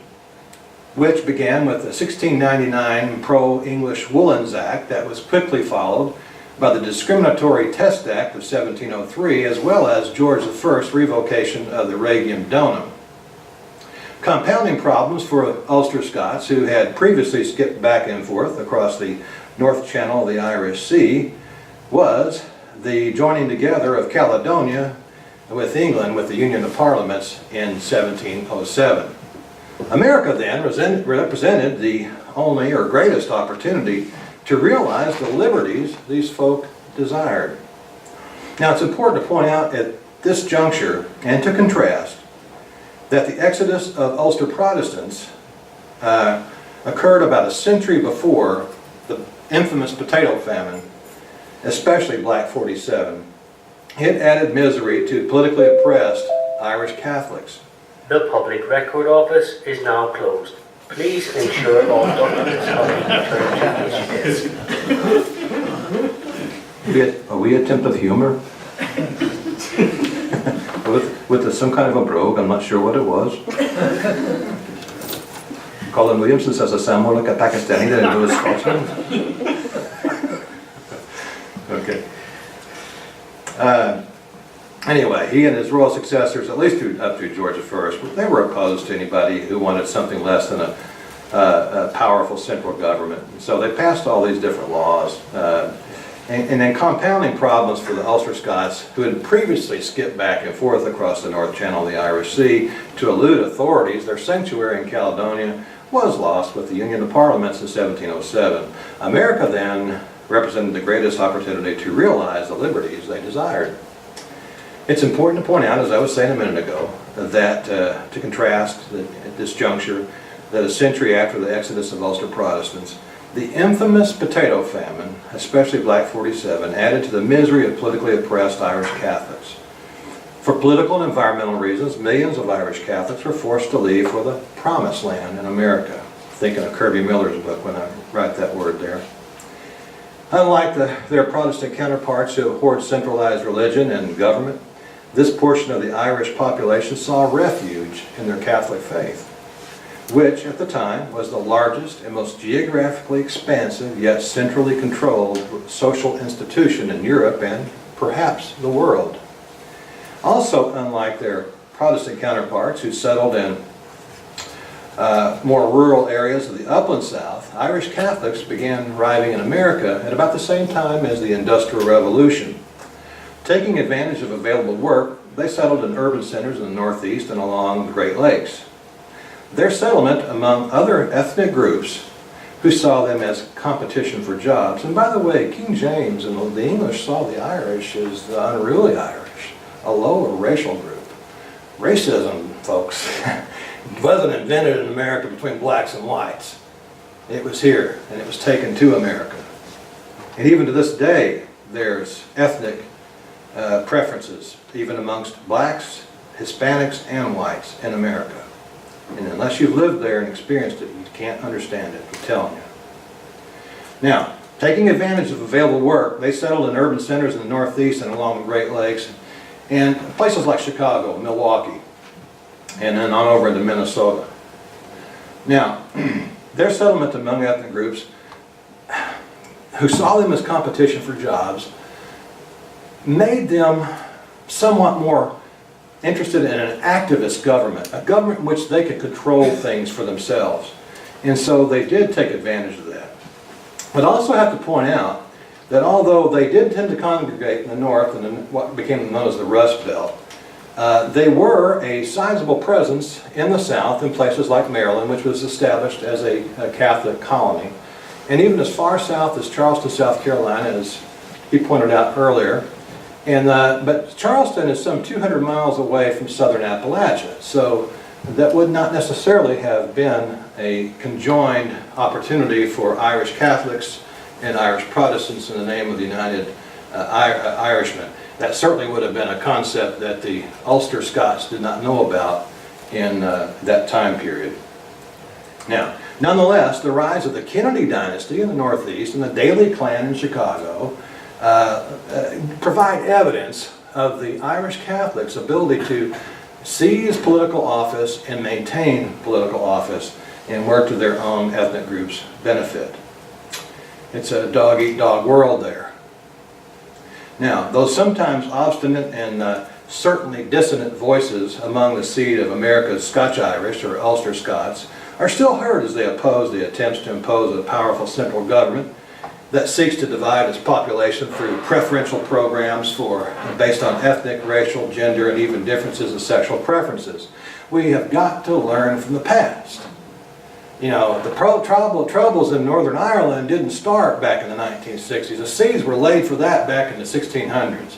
which began with the 1699 Pro-English Woolens Act that was quickly followed by the Discriminatory Test Act of 1703, as well as George I's revocation of the Regium Donum. Compounding problems for Ulster Scots, who had previously skipped back and forth across the North Channel of the Irish Sea, was the joining together of Caledonia with England with the Union of Parliaments in 1707. America then represented the only or greatest opportunity to realize the liberties these folk desired. Now it's important to point out at this juncture and to contrast that the exodus of Ulster Protestants occurred about a century before the infamous potato famine, especially Black 47. It added misery to politically oppressed Irish Catholics. The Public Record Office is now closed. Please ensure all documents are returned to this. Are we attempt of humor? with some kind of a brogue, I'm not sure what it was. Colin Williamson says I sound more like a Pakistani than I do a Scotsman. Okay. Anyway, he and his royal successors, at least up to George I, they were opposed to anybody who wanted something less than a powerful central government. And so they passed all these different laws. And then compounding problems for the Ulster Scots, who had previously skipped back and forth across the North Channel of the Irish Sea to elude authorities, their sanctuary in Caledonia was lost with the Union of Parliaments in 1707. America then represented the greatest opportunity to realize the liberties they desired. It's important to point out, as I was saying a minute ago, that to contrast at this juncture, that a century after the exodus of Ulster Protestants, the infamous potato famine, especially Black 47, added to the misery of politically oppressed Irish Catholics. For political and environmental reasons, millions of Irish Catholics were forced to leave for the promised land in America. Thinking of Kirby Miller's book when I write that word there. Unlike their Protestant counterparts who abhorred centralized religion and government, this portion of the Irish population saw refuge in their Catholic faith, which at the time was the largest and most geographically expansive yet centrally controlled social institution in Europe and perhaps the world. Also, unlike their Protestant counterparts who settled in more rural areas of the upland South, Irish Catholics began arriving in America at about the same time as the Industrial Revolution. Taking advantage of available work, they settled in urban centers in the Northeast and along the Great Lakes. Their settlement among other ethnic groups who saw them as competition for jobs. And by the way, King James and the English saw the Irish as the unruly Irish, a lower racial group. Racism, folks, wasn't invented in America between blacks and whites. It was here, and it was taken to America. And even to this day, there's ethnic preferences, even amongst blacks, Hispanics, and whites in America. And unless you've lived there and experienced it, you can't understand it, I'm telling you. Now, taking advantage of available work, they settled in urban centers in the Northeast and along the Great Lakes, and places like Chicago, Milwaukee, and then on over into Minnesota. Now, their settlement among ethnic groups who saw them as competition for jobs, made them somewhat more interested in an activist government, a government in which they could control things for themselves. And so they did take advantage of that. But I also have to point out that although they did tend to congregate in the north and in what became known as the Rust Belt, they were a sizable presence in the south in places like Maryland, which was established as a Catholic colony. And even as far south as Charleston, South Carolina, as he pointed out earlier. But Charleston is some 200 miles away from southern Appalachia, so that would not necessarily have been a conjoined opportunity for Irish Catholics and Irish Protestants in the name of the United Irishmen. That certainly would have been a concept that the Ulster Scots did not know about in that time period. Now, nonetheless, the rise of the Kennedy dynasty in the Northeast and the Daley clan in Chicago provide evidence of the Irish Catholics' ability to seize political office and maintain political office and work to their own ethnic group's benefit. It's a dog-eat-dog world there. Now, those sometimes obstinate and certainly dissonant voices among the seed of America's Scotch-Irish or Ulster Scots are still heard as they oppose the attempts to impose a powerful central government that seeks to divide its population through preferential programs based on ethnic, racial, gender, and even differences in sexual preferences. We have got to learn from the past. You know, the troubles in Northern Ireland didn't start back in the 1960s. The seeds were laid for that back in the 1600s.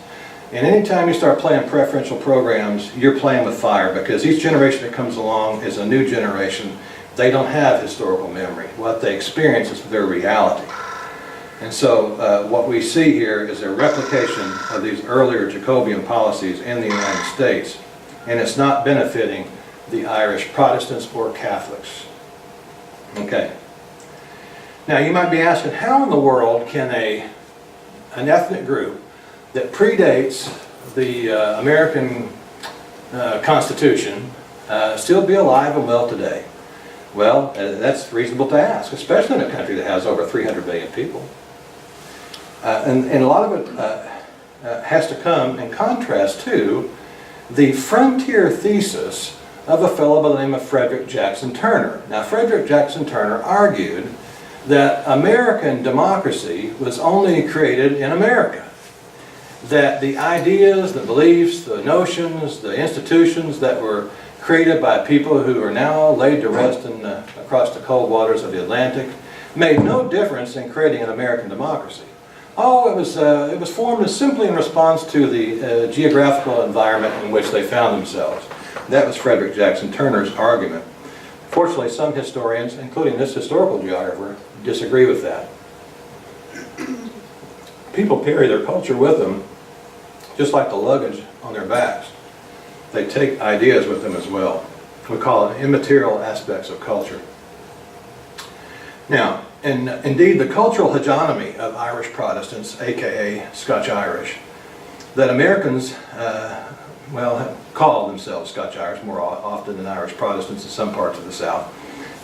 And anytime you start playing preferential programs, you're playing with fire, because each generation that comes along is a new generation. They don't have historical memory. What they experience is their reality. And so what we see here is a replication of these earlier Jacobean policies in the United States. And it's not benefiting the Irish Protestants or Catholics. Okay. Now you might be asking, how in the world can an ethnic group that predates the American Constitution still be alive and well today? Well, that's reasonable to ask, especially in a country that has over 300 million people. And a lot of it has to come in contrast to the frontier thesis of a fellow by the name of Frederick Jackson Turner. Now, Frederick Jackson Turner argued that American democracy was only created in America. That the ideas, the beliefs, the notions, the institutions that were created by people who are now laid to rest across the cold waters of the Atlantic made no difference in creating an American democracy. Oh, it was formed simply in response to the geographical environment in which they found themselves. That was Frederick Jackson Turner's argument. Fortunately, some historians, including this historical geographer, disagree with that. People carry their culture with them, just like the luggage on their backs. They take ideas with them as well. We call it immaterial aspects of culture. Now, and indeed, the cultural hegemony of Irish Protestants, aka Scotch-Irish, that Americans, call themselves Scotch-Irish more often than Irish Protestants in some parts of the South,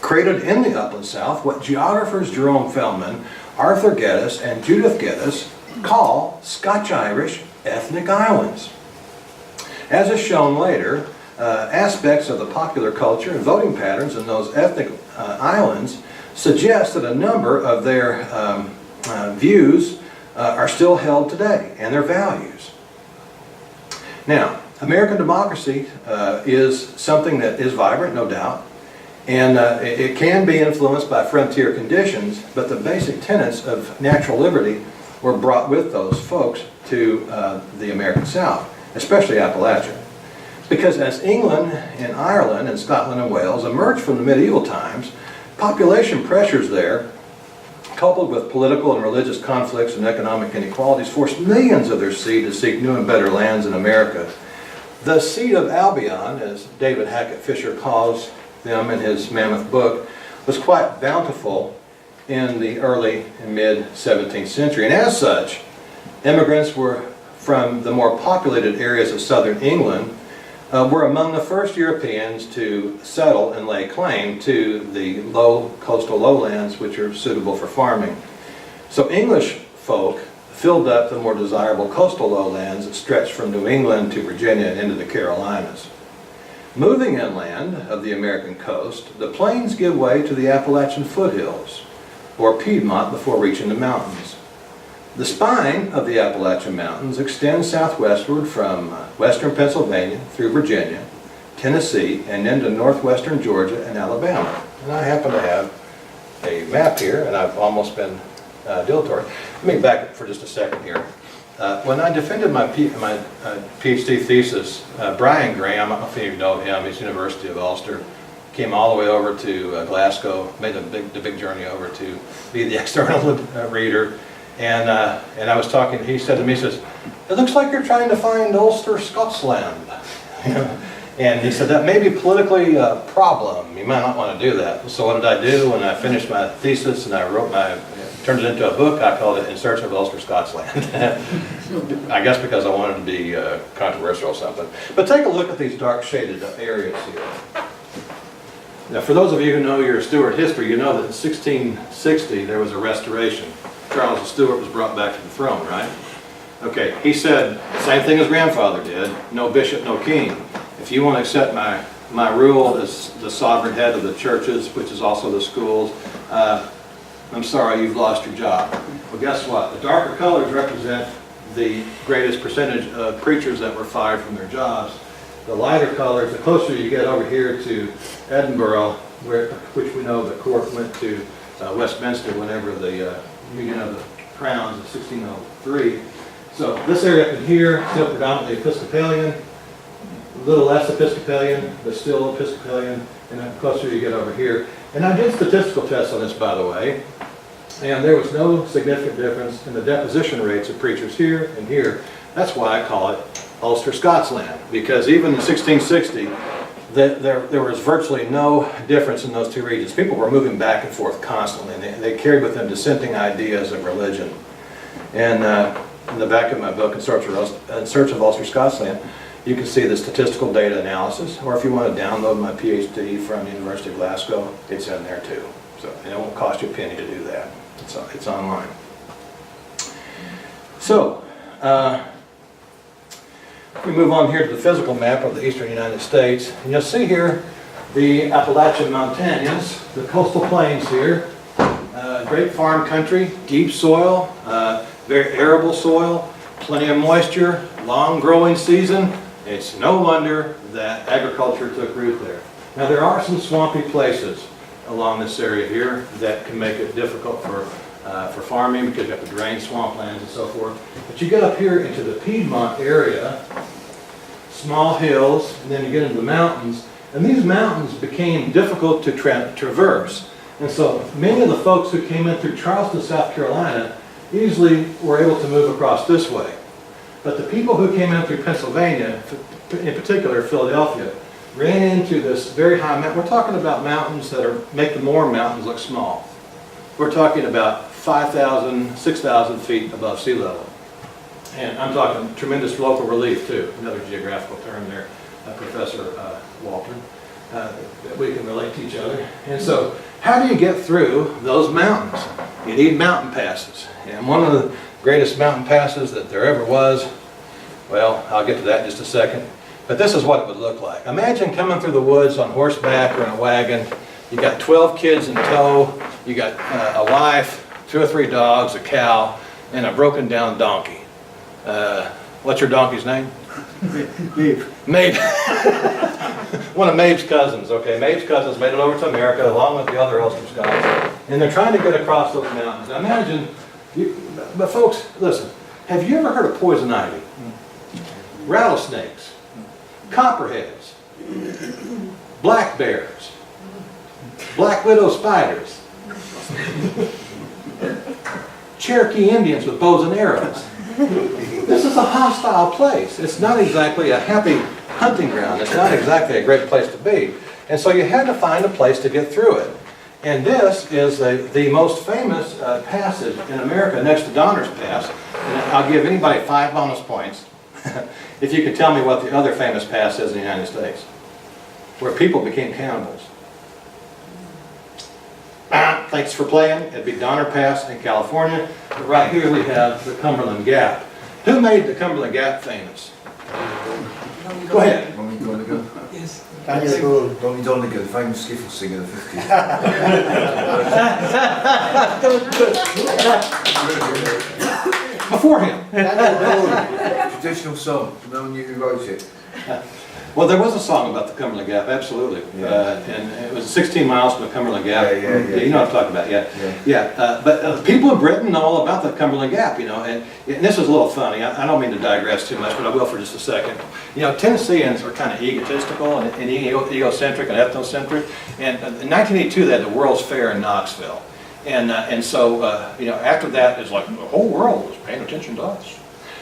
created in the Upland South what geographers Jerome Feldman, Arthur Geddes, and Judith Geddes call Scotch-Irish ethnic islands. As is shown later, aspects of the popular culture and voting patterns in those ethnic islands suggest that a number of their views are still held today, and their values. Now, American democracy is something that is vibrant, no doubt, and it can be influenced by frontier conditions, but the basic tenets of natural liberty were brought with those folks to the American South, especially Appalachia. Because as England and Ireland and Scotland and Wales emerged from the medieval times, population pressures there, coupled with political and religious conflicts and economic inequalities, forced millions of their seed to seek new and better lands in America. The seed of Albion, as David Hackett Fisher calls them in his mammoth book, was quite bountiful in the early and mid-17th century. And as such, immigrants were from the more populated areas of southern England were among the first Europeans to settle and lay claim to the low coastal lowlands which are suitable for farming. So English folk filled up the more desirable coastal lowlands that stretched from New England to Virginia and into the Carolinas. Moving inland of the American coast, the plains give way to the Appalachian foothills, or Piedmont, before reaching the mountains. The spine of the Appalachian Mountains extends southwestward from western Pennsylvania through Virginia, Tennessee, and into northwestern Georgia and Alabama. And I happen to have a map here, and I've almost been dilatory. Let me back up for just a second here. When I defended my PhD thesis, Bryan Graham, I don't know if you know him, he's University of Ulster, came all the way over to Glasgow, made the big journey over to be the external reader. And I was talking, he said to me, he says, "It looks like you're trying to find Ulster Scots land." And he said, "That may be politically a problem. You might not want to do that." So what did I do when I finished my thesis and I turned it into a book? I called it In Search of Ulster Scots Land. I guess because I wanted to be controversial or something. But take a look at these dark shaded areas here. Now, for those of you who know your Stuart history, you know that in 1660 there was a restoration. Charles the Stuart was brought back to the throne, right? Okay, he said, same thing his grandfather did, no bishop, no king. If you want to accept my rule as the sovereign head of the churches, which is also the schools, I'm sorry, you've lost your job. Well, guess what? The darker colors represent the greatest percentage of preachers that were fired from their jobs. The lighter colors, the closer you get over here to Edinburgh, which we know the court went to Westminster whenever the Union of the Crowns in 1603. So this area up in here, still predominantly Episcopalian, a little less Episcopalian, but still Episcopalian, and the closer you get over here. And I did statistical tests on this, by the way, and there was no significant difference in the deposition rates of preachers here and here. That's why I call it Ulster Scots land, because even in 1660, there was virtually no difference in those two regions. People were moving back and forth constantly, and they carried with them dissenting ideas of religion. And in the back of my book, In Search of Ulster Scots Land, you can see the statistical data analysis, or if you want to download my PhD from the University of Glasgow, it's in there too. So, and it won't cost you a penny to do that. It's online. So, we move on here to the physical map of the eastern United States, and you'll see here the Appalachian Mountains, the coastal plains here, great farm country, deep soil, very arable soil, plenty of moisture, long growing season. It's no wonder that agriculture took root there. Now there are some swampy places along this area here that can make it difficult for farming, because you have to drain swamplands and so forth. But you get up here into the Piedmont area, small hills, and then you get into the mountains, and these mountains became difficult to traverse. And so many of the folks who came in through Charleston, South Carolina, easily were able to move across this way. But the people who came in through Pennsylvania, in particular Philadelphia, ran into this very high mountain. We're talking about mountains that make the Moore Mountains look small. We're talking about 5,000, 6,000 feet above sea level. And I'm talking tremendous local relief too, another geographical term there, Professor Walton, that we can relate to each other. And so, how do you get through those mountains? You need mountain passes. And one of the greatest mountain passes that there ever was, well, I'll get to that in just a second, but this is what it would look like. Imagine coming through the woods on horseback or in a wagon. You got 12 kids in tow, you got a wife, 2 or 3 dogs, a cow, and a broken down donkey. What's your donkey's name? Mabe. Mabe. One of Mabe's cousins, okay. Mabe's cousins made it over to America along with the other Ulster Scots, and they're trying to get across those mountains. Now imagine, but folks, listen, have you ever heard of poison ivy? Rattlesnakes, copperheads, black bears, black widow spiders, Cherokee Indians with bows and arrows. This is a hostile place. It's not exactly a happy hunting ground. It's not exactly a great place to be. And so you had to find a place to get through it. And this is the most famous passage in America next to Donner's Pass. And I'll give anybody 5 bonus points if you can tell me what the other famous pass is in the United States, where people became cannibals. thanks for playing. It'd be Donner Pass in California. But right here we have the Cumberland Gap. Who made the Cumberland Gap famous? Go ahead. Yes. Donnie Donegan, famous skiffle singer of the 50s. Before him. Traditional song, no one knew who wrote it. Well, there was a song about the Cumberland Gap, absolutely. And it was 16 miles from the Cumberland Gap. Yeah. You know what I'm talking about, but people in Britain know all about the Cumberland Gap, you know, and this is a little funny. I don't mean to digress too much, but I will for just a second. You know, Tennesseans are kind of egotistical and egocentric and ethnocentric. And in 1982, they had the World's Fair in Knoxville. And so, you know, after that, it's like the whole world was paying attention to us.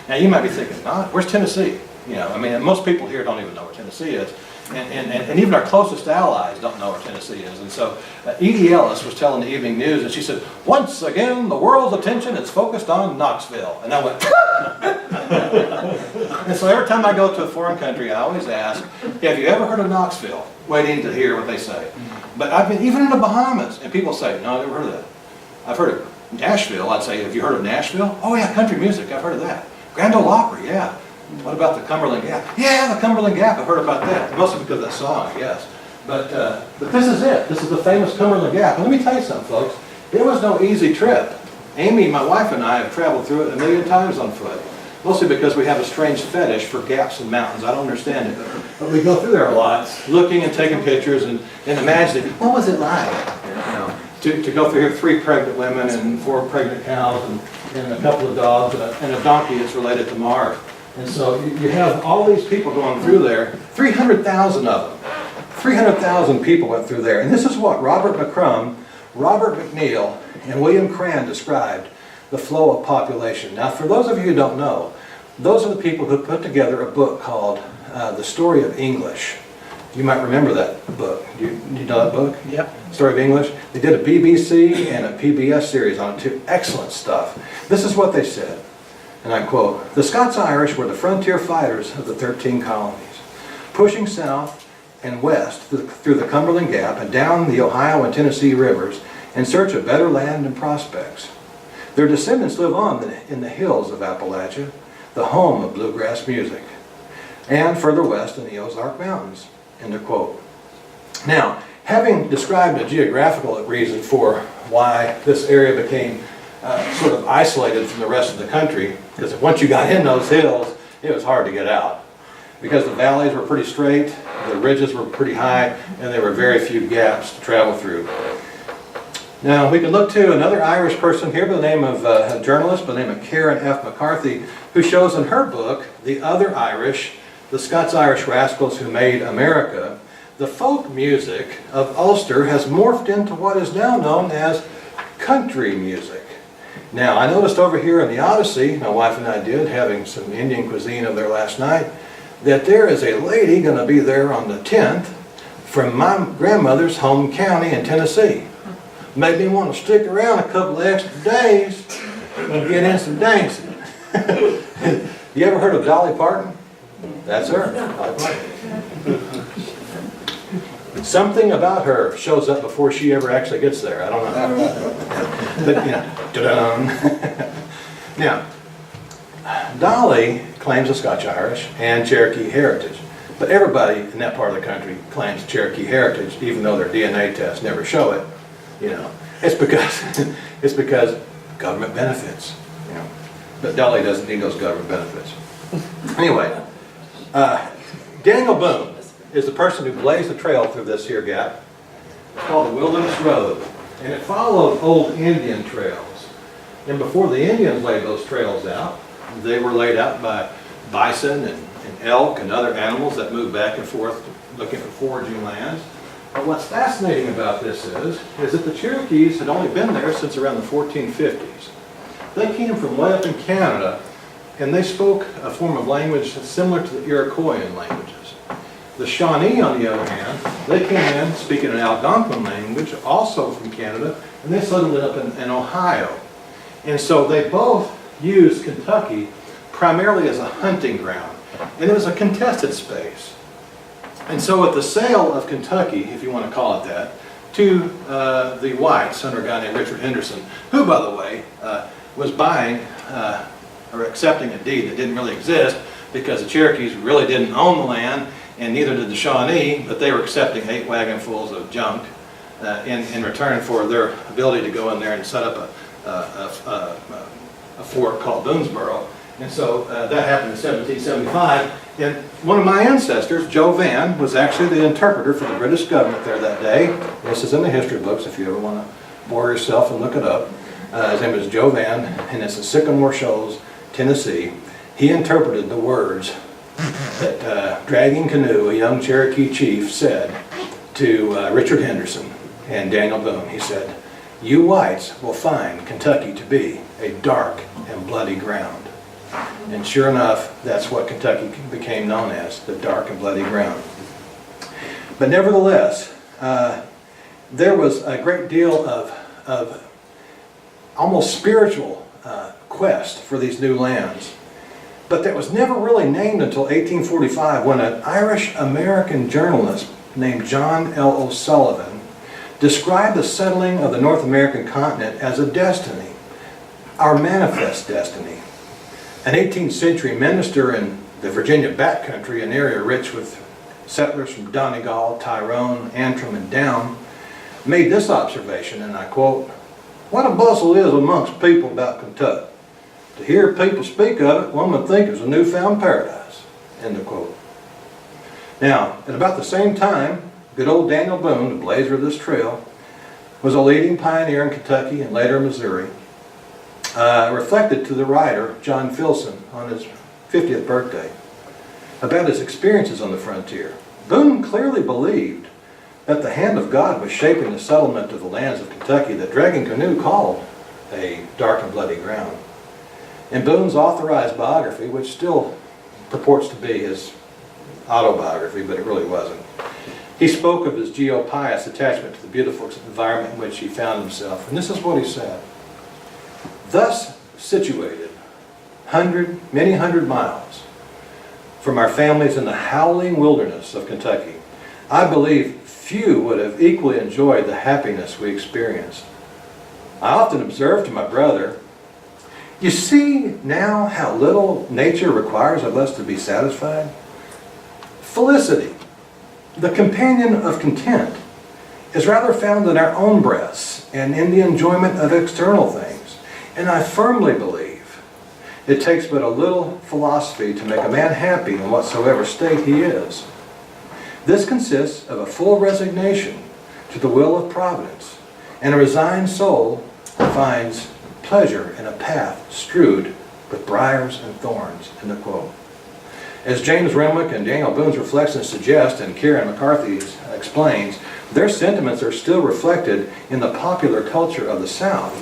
Now, you might be thinking, where's Tennessee? You know, I mean, most people here don't even know where Tennessee is. And even our closest allies don't know where Tennessee is. And so Edie Ellis was telling the Evening News, and she said, once again, the world's attention is focused on Knoxville. And I went, and so every time I go to a foreign country, I always ask, have you ever heard of Knoxville? Waiting to hear what they say. But I've been even in the Bahamas, and people say, no, I've never heard of that. I've heard of Nashville. I'd say, have you heard of Nashville? Oh yeah, country music, I've heard of that. Grand Ole Opry, yeah. What about the Cumberland Gap? Yeah, the Cumberland Gap, I've heard about that. Mostly because of that song, I guess. But this is it. This is the famous Cumberland Gap. And let me tell you something, folks. It was no easy trip. Amy, my wife, and I have traveled through it 1,000,000 times on foot. Mostly because we have a strange fetish for gaps in mountains. I don't understand it. But we go through there a lot, looking and taking pictures and imagining, what was it like? You know, to go through here, 3 pregnant women and 4 pregnant cows and a couple of dogs and a donkey that's related to Mark. And so you have all these people going through there, 300,000 of them. 300,000 people went through there. And this is what Robert McCrum, Robert McNeil, and William Cran described the flow of population. Now, for those of you who don't know, those are the people who put together a book called The Story of English. You might remember that book. You know that book? Yep. Story of English. They did a BBC and a PBS series on it too. Excellent stuff. This is what they said. And I quote, "The Scots-Irish were the frontier fighters of the 13 colonies, pushing south and west through the Cumberland Gap and down the Ohio and Tennessee rivers in search of better land and prospects. Their descendants live on in the hills of Appalachia, the home of bluegrass music, and further west in the Ozark Mountains." End of quote. Now, having described a geographical reason for why this area became sort of isolated from the rest of the country, because once you got in those hills, it was hard to get out. Because the valleys were pretty straight, the ridges were pretty high, and there were very few gaps to travel through. Now, we can look to another Irish person here by the name of a journalist by the name of Karen F. McCarthy, who shows in her book, The Other Irish, the Scots-Irish Rascals Who Made America, the folk music of Ulster has morphed into what is now known as country music. Now, I noticed over here in the Odyssey, my wife and I did, having some Indian cuisine over there last night, that there is a lady going to be there on the 10th from my grandmother's home county in Tennessee. Made me want to stick around a couple of extra days and get in some dancing. You ever heard of Dolly Parton? That's her, Dolly Parton. Something about her shows up before she ever actually gets there. I don't know. But, you know, ta-da. Now, Dolly claims a Scotch-Irish and Cherokee heritage. But everybody in that part of the country claims Cherokee heritage, even though their DNA tests never show it. You know, it's because government benefits. You know, but Dolly doesn't need those government benefits. Anyway, Daniel Boone is the person who blazed the trail through this here gap. It's called the Wilderness Road, and it followed old Indian trails. And before the Indians laid those trails out, they were laid out by bison and elk and other animals that moved back and forth looking for foraging lands. But what's fascinating about this is that the Cherokees had only been there since around the 1450s. They came from way up in Canada, and they spoke a form of language similar to the Iroquoian languages. The Shawnee, on the other hand, they came in speaking an Algonquin language, also from Canada, and they settled up in Ohio. And so they both used Kentucky primarily as a hunting ground, and it was a contested space. And so at the sale of Kentucky, if you want to call it that, to the whites under a guy named Richard Henderson, who, by the way, was buying or accepting a deed that didn't really exist because the Cherokees really didn't own the land, and neither did the Shawnee, but they were accepting 8 wagonfuls of junk in return for their ability to go in there and set up a fort called Boonesboro. And so that happened in 1775. And one of my ancestors, Joe Vann, was actually the interpreter for the British government there that day. This is in the history books if you ever want to bore yourself and look it up. His name is Joe Vann, and it's in Sycamore Shoals, Tennessee. He interpreted the words that Dragging Canoe, a young Cherokee chief, said to Richard Henderson and Daniel Boone. He said, "You whites will find Kentucky to be a dark and bloody ground." And sure enough, that's what Kentucky became known as, the dark and bloody ground. But nevertheless, there was a great deal of almost spiritual quest for these new lands. But that was never really named until 1845 when an Irish-American journalist named John L. O'Sullivan described the settling of the North American continent as a destiny, our manifest destiny. An 18th century minister in the Virginia backcountry, an area rich with settlers from Donegal, Tyrone, Antrim, and Down, made this observation, and I quote, "What a bustle is amongst people about Kentucky. To hear people speak of it, one would think it was a newfound paradise." End of quote. Now, at about the same time, good old Daniel Boone, the blazer of this trail, was a leading pioneer in Kentucky and later Missouri. Reflected to the writer, John Filson, on his 50th birthday, about his experiences on the frontier. Boone clearly believed that the hand of God was shaping the settlement of the lands of Kentucky that Dragging Canoe called a dark and bloody ground. In Boone's authorized biography, which still purports to be his autobiography, but it really wasn't, he spoke of his geo-pious attachment to the beautiful environment in which he found himself. And this is what he said: "Thus situated, many hundred miles from our families in the howling wilderness of Kentucky, I believe few would have equally enjoyed the happiness we experienced. I often observe to my brother, 'You see now how little nature requires of us to be satisfied? Felicity, the companion of content, is rather found in our own breasts and in the enjoyment of external things. And I firmly believe it takes but a little philosophy to make a man happy in whatsoever state he is. This consists of a full resignation to the will of Providence, and a resigned soul finds pleasure in a path strewed with briars and thorns." End of quote. As James Renwick and Daniel Boone's reflections suggest, and Kieran McCarthy's explains, their sentiments are still reflected in the popular culture of the South.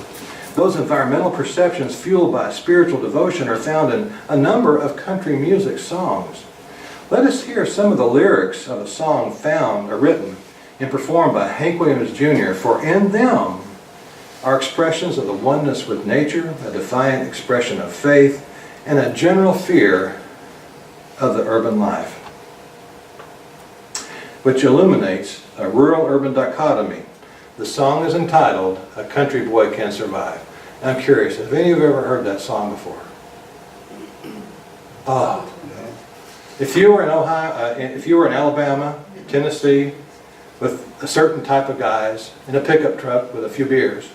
Those environmental perceptions fueled by spiritual devotion are found in a number of country music songs. Let us hear some of the lyrics of a song found or written and performed by Hank Williams Jr., for in them are expressions of the oneness with nature, a defiant expression of faith, and a general fear of the urban life, which illuminates a rural-urban dichotomy. The song is entitled, "A Country Boy Can Survive." I'm curious, have any of you ever heard that song before? Oh. If you were in Ohio, if you were in Alabama, Tennessee, with a certain type of guys in a pickup truck with a few beers,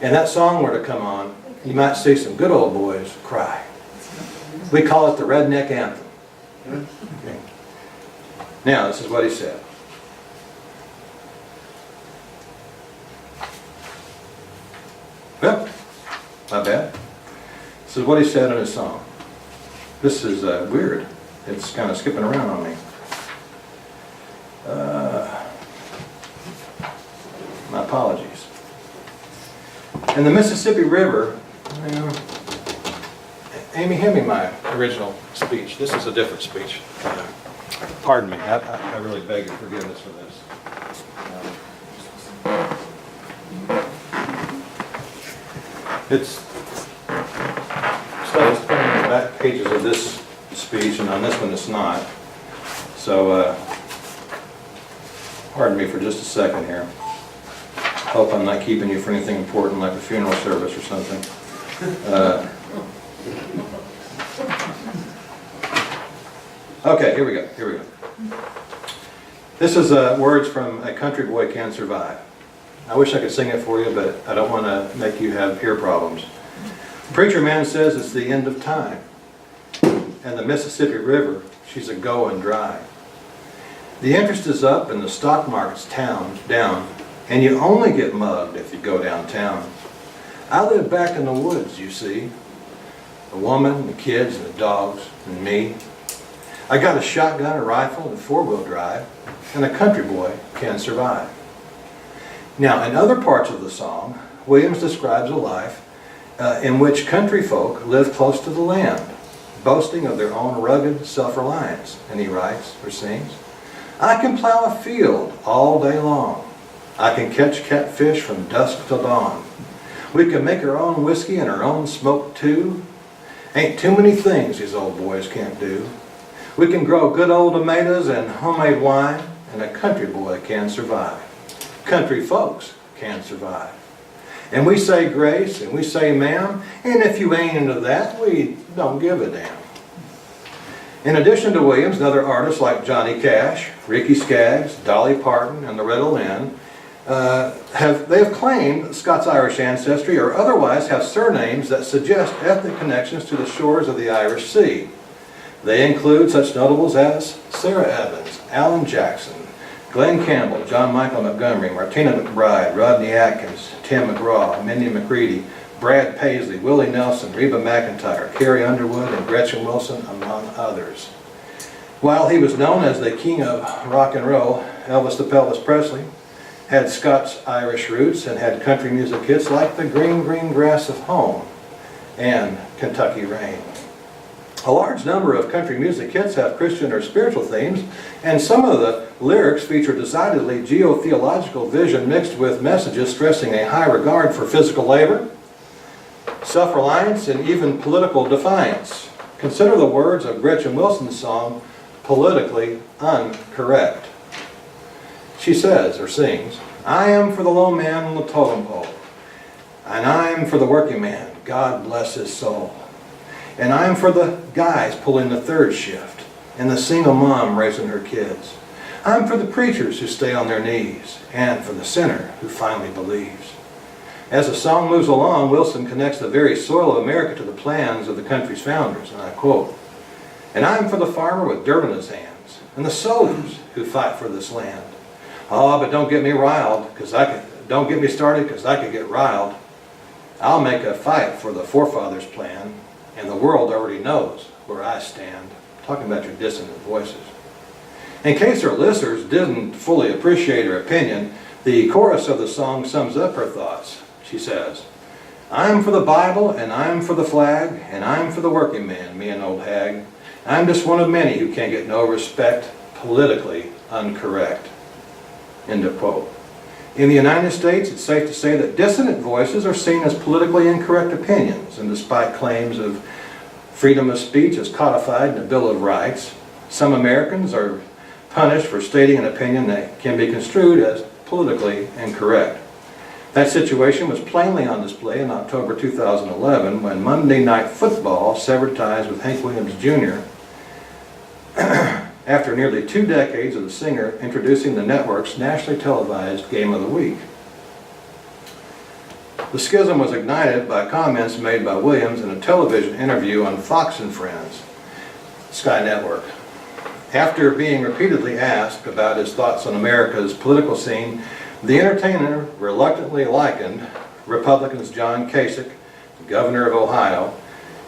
and that song were to come on, you might see some good old boys cry. We call it the redneck anthem. Okay. Now, this is what he said. Well, not bad. This is what he said in his song. This is weird. It's kind of skipping around on me. My apologies. In the Mississippi River, Amy, hand me my original speech. This is a different speech. Pardon me. I really beg your forgiveness for this. It's stuff is put on the back pages of this speech, and on this one it's not. So Pardon me for just a second here. Hope I'm not keeping you for anything important like a funeral service or something. Okay, here we go. This is words from A Country Boy Can Survive. I wish I could sing it for you, but I don't want to make you have ear problems. Preacher man says it's the end of time, and the Mississippi River, she's a going dry. The interest is up and the stock market's down, and you only get mugged if you go downtown. I live back in the woods, you see. The woman, the kids, and the dogs, and me. I got a shotgun, a rifle, and a four-wheel drive, and a country boy can survive. Now, in other parts of the song, Williams describes a life in which country folk live close to the land, boasting of their own rugged self-reliance. And he writes or sings, I can plow a field all day long. I can catch catfish from dusk till dawn. We can make our own whiskey and our own smoke too. Ain't too many things these old boys can't do. We can grow good old tomatoes and homemade wine, and a country boy can survive. Country folks can survive. And we say grace, and we say ma'am, and if you ain't into that, we don't give a damn. In addition to Williams, other artists like Johnny Cash, Ricky Skaggs, Dolly Parton, and Loretta Lynn have claimed Scots-Irish ancestry or otherwise have surnames that suggest ethnic connections to the shores of the Irish Sea. They include such notables as Sarah Evans, Alan Jackson, Glenn Campbell, John Michael Montgomery, Martina McBride, Rodney Atkins, Tim McGraw, Mindy McCready, Brad Paisley, Willie Nelson, Reba McEntire, Carrie Underwood, and Gretchen Wilson, among others. While he was known as the king of rock and roll, Elvis the Pelvis Presley had Scots-Irish roots and had country music hits like The Green, Green Grass of Home and Kentucky Rain. A large number of country music hits have Christian or spiritual themes, and some of the lyrics feature decidedly geotheological vision mixed with messages stressing a high regard for physical labor, self-reliance, and even political defiance. Consider the words of Gretchen Wilson's song, Politically Uncorrect. She says, or sings, I am for the low man on the totem pole, and I am for the working man, God bless his soul. And I'm for the guys pulling the third shift, and the single mom raising her kids. I'm for the preachers who stay on their knees, and for the sinner who finally believes. As the song moves along, Wilson connects the very soil of America to the plans of the country's founders, and I quote, and I'm for the farmer with dirt on his hands, and the soldiers who fight for this land. Oh, but don't get me riled, don't get me started, because I could get riled. I'll make a fight for the forefathers' plan, and the world already knows where I stand. Talking about your dissonant voices. In case our listeners didn't fully appreciate her opinion, the chorus of the song sums up her thoughts. She says, I'm for the Bible, and I'm for the flag, and I'm for the working man, me an old hag. I'm just one of many who can't get no respect, politically uncorrect. End of quote. In the United States, it's safe to say that dissonant voices are seen as politically incorrect opinions, and despite claims of freedom of speech as codified in the Bill of Rights, some Americans are punished for stating an opinion that can be construed as politically incorrect. That situation was plainly on display in October 2011 when Monday Night Football severed ties with Hank Williams Jr. after nearly 2 decades of the singer introducing the network's nationally televised Game of the Week. The schism was ignited by comments made by Williams in a television interview on Fox and Friends, Sky Network. After being repeatedly asked about his thoughts on America's political scene, the entertainer reluctantly likened Republicans John Kasich, governor of Ohio,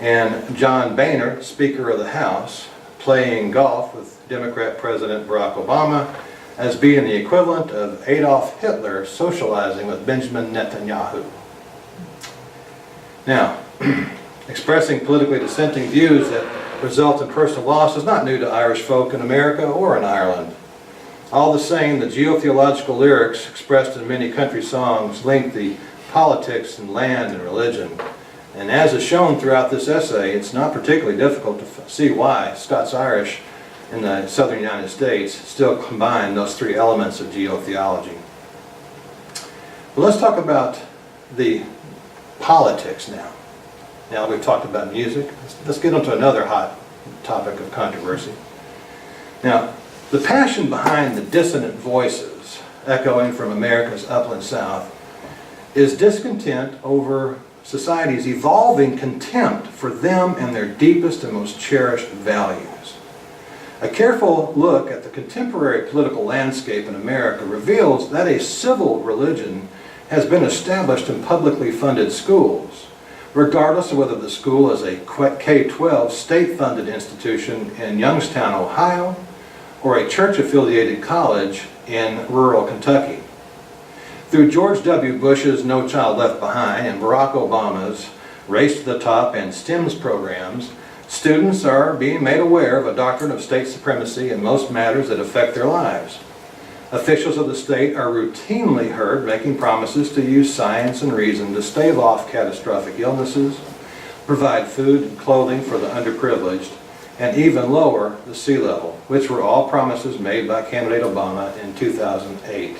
and John Boehner, Speaker of the House, playing golf with Democrat President Barack Obama as being the equivalent of Adolf Hitler socializing with Benjamin Netanyahu. Now, expressing politically dissenting views that result in personal loss is not new to Irish folk in America or in Ireland. All the same, the geotheological lyrics expressed in many country songs link the politics and land and religion. And as is shown throughout this essay, it's not particularly difficult to see why Scots-Irish in the southern United States still combine those three elements of geotheology. Well, let's talk about the politics now. Now we've talked about music. Let's get onto another hot topic of controversy. Now, the passion behind the dissonant voices echoing from America's upland south is discontent over society's evolving contempt for them and their deepest and most cherished values. A careful look at the contemporary political landscape in America reveals that a civil religion has been established in publicly funded schools, regardless of whether the school is a K-12 state-funded institution in Youngstown, Ohio, or a church-affiliated college in rural Kentucky. Through George W. Bush's No Child Left Behind and Barack Obama's Race to the Top and STEMS programs, students are being made aware of a doctrine of state supremacy in most matters that affect their lives. Officials of the state are routinely heard making promises to use science and reason to stave off catastrophic illnesses, provide food and clothing for the underprivileged, and even lower the sea level, which were all promises made by candidate Obama in 2008.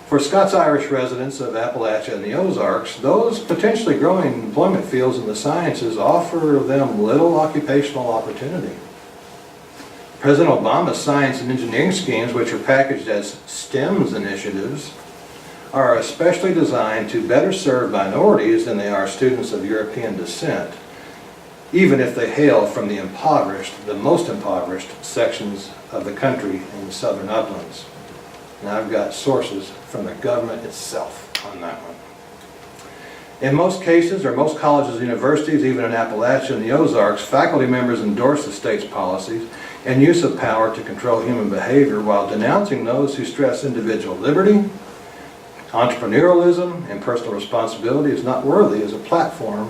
For Scots-Irish residents of Appalachia and the Ozarks, those potentially growing employment fields in the sciences offer them little occupational opportunity. President Obama's science and engineering schemes, which are packaged as STEMS initiatives, are especially designed to better serve minorities than they are students of European descent, even if they hail from the most impoverished sections of the country in the southern uplands. And I've got sources from the government itself on that one. In most cases, or most colleges and universities, even in Appalachia and the Ozarks, faculty members endorse the state's policies and use of power to control human behavior while denouncing those who stress individual liberty, entrepreneurialism, and personal responsibility is not worthy as a platform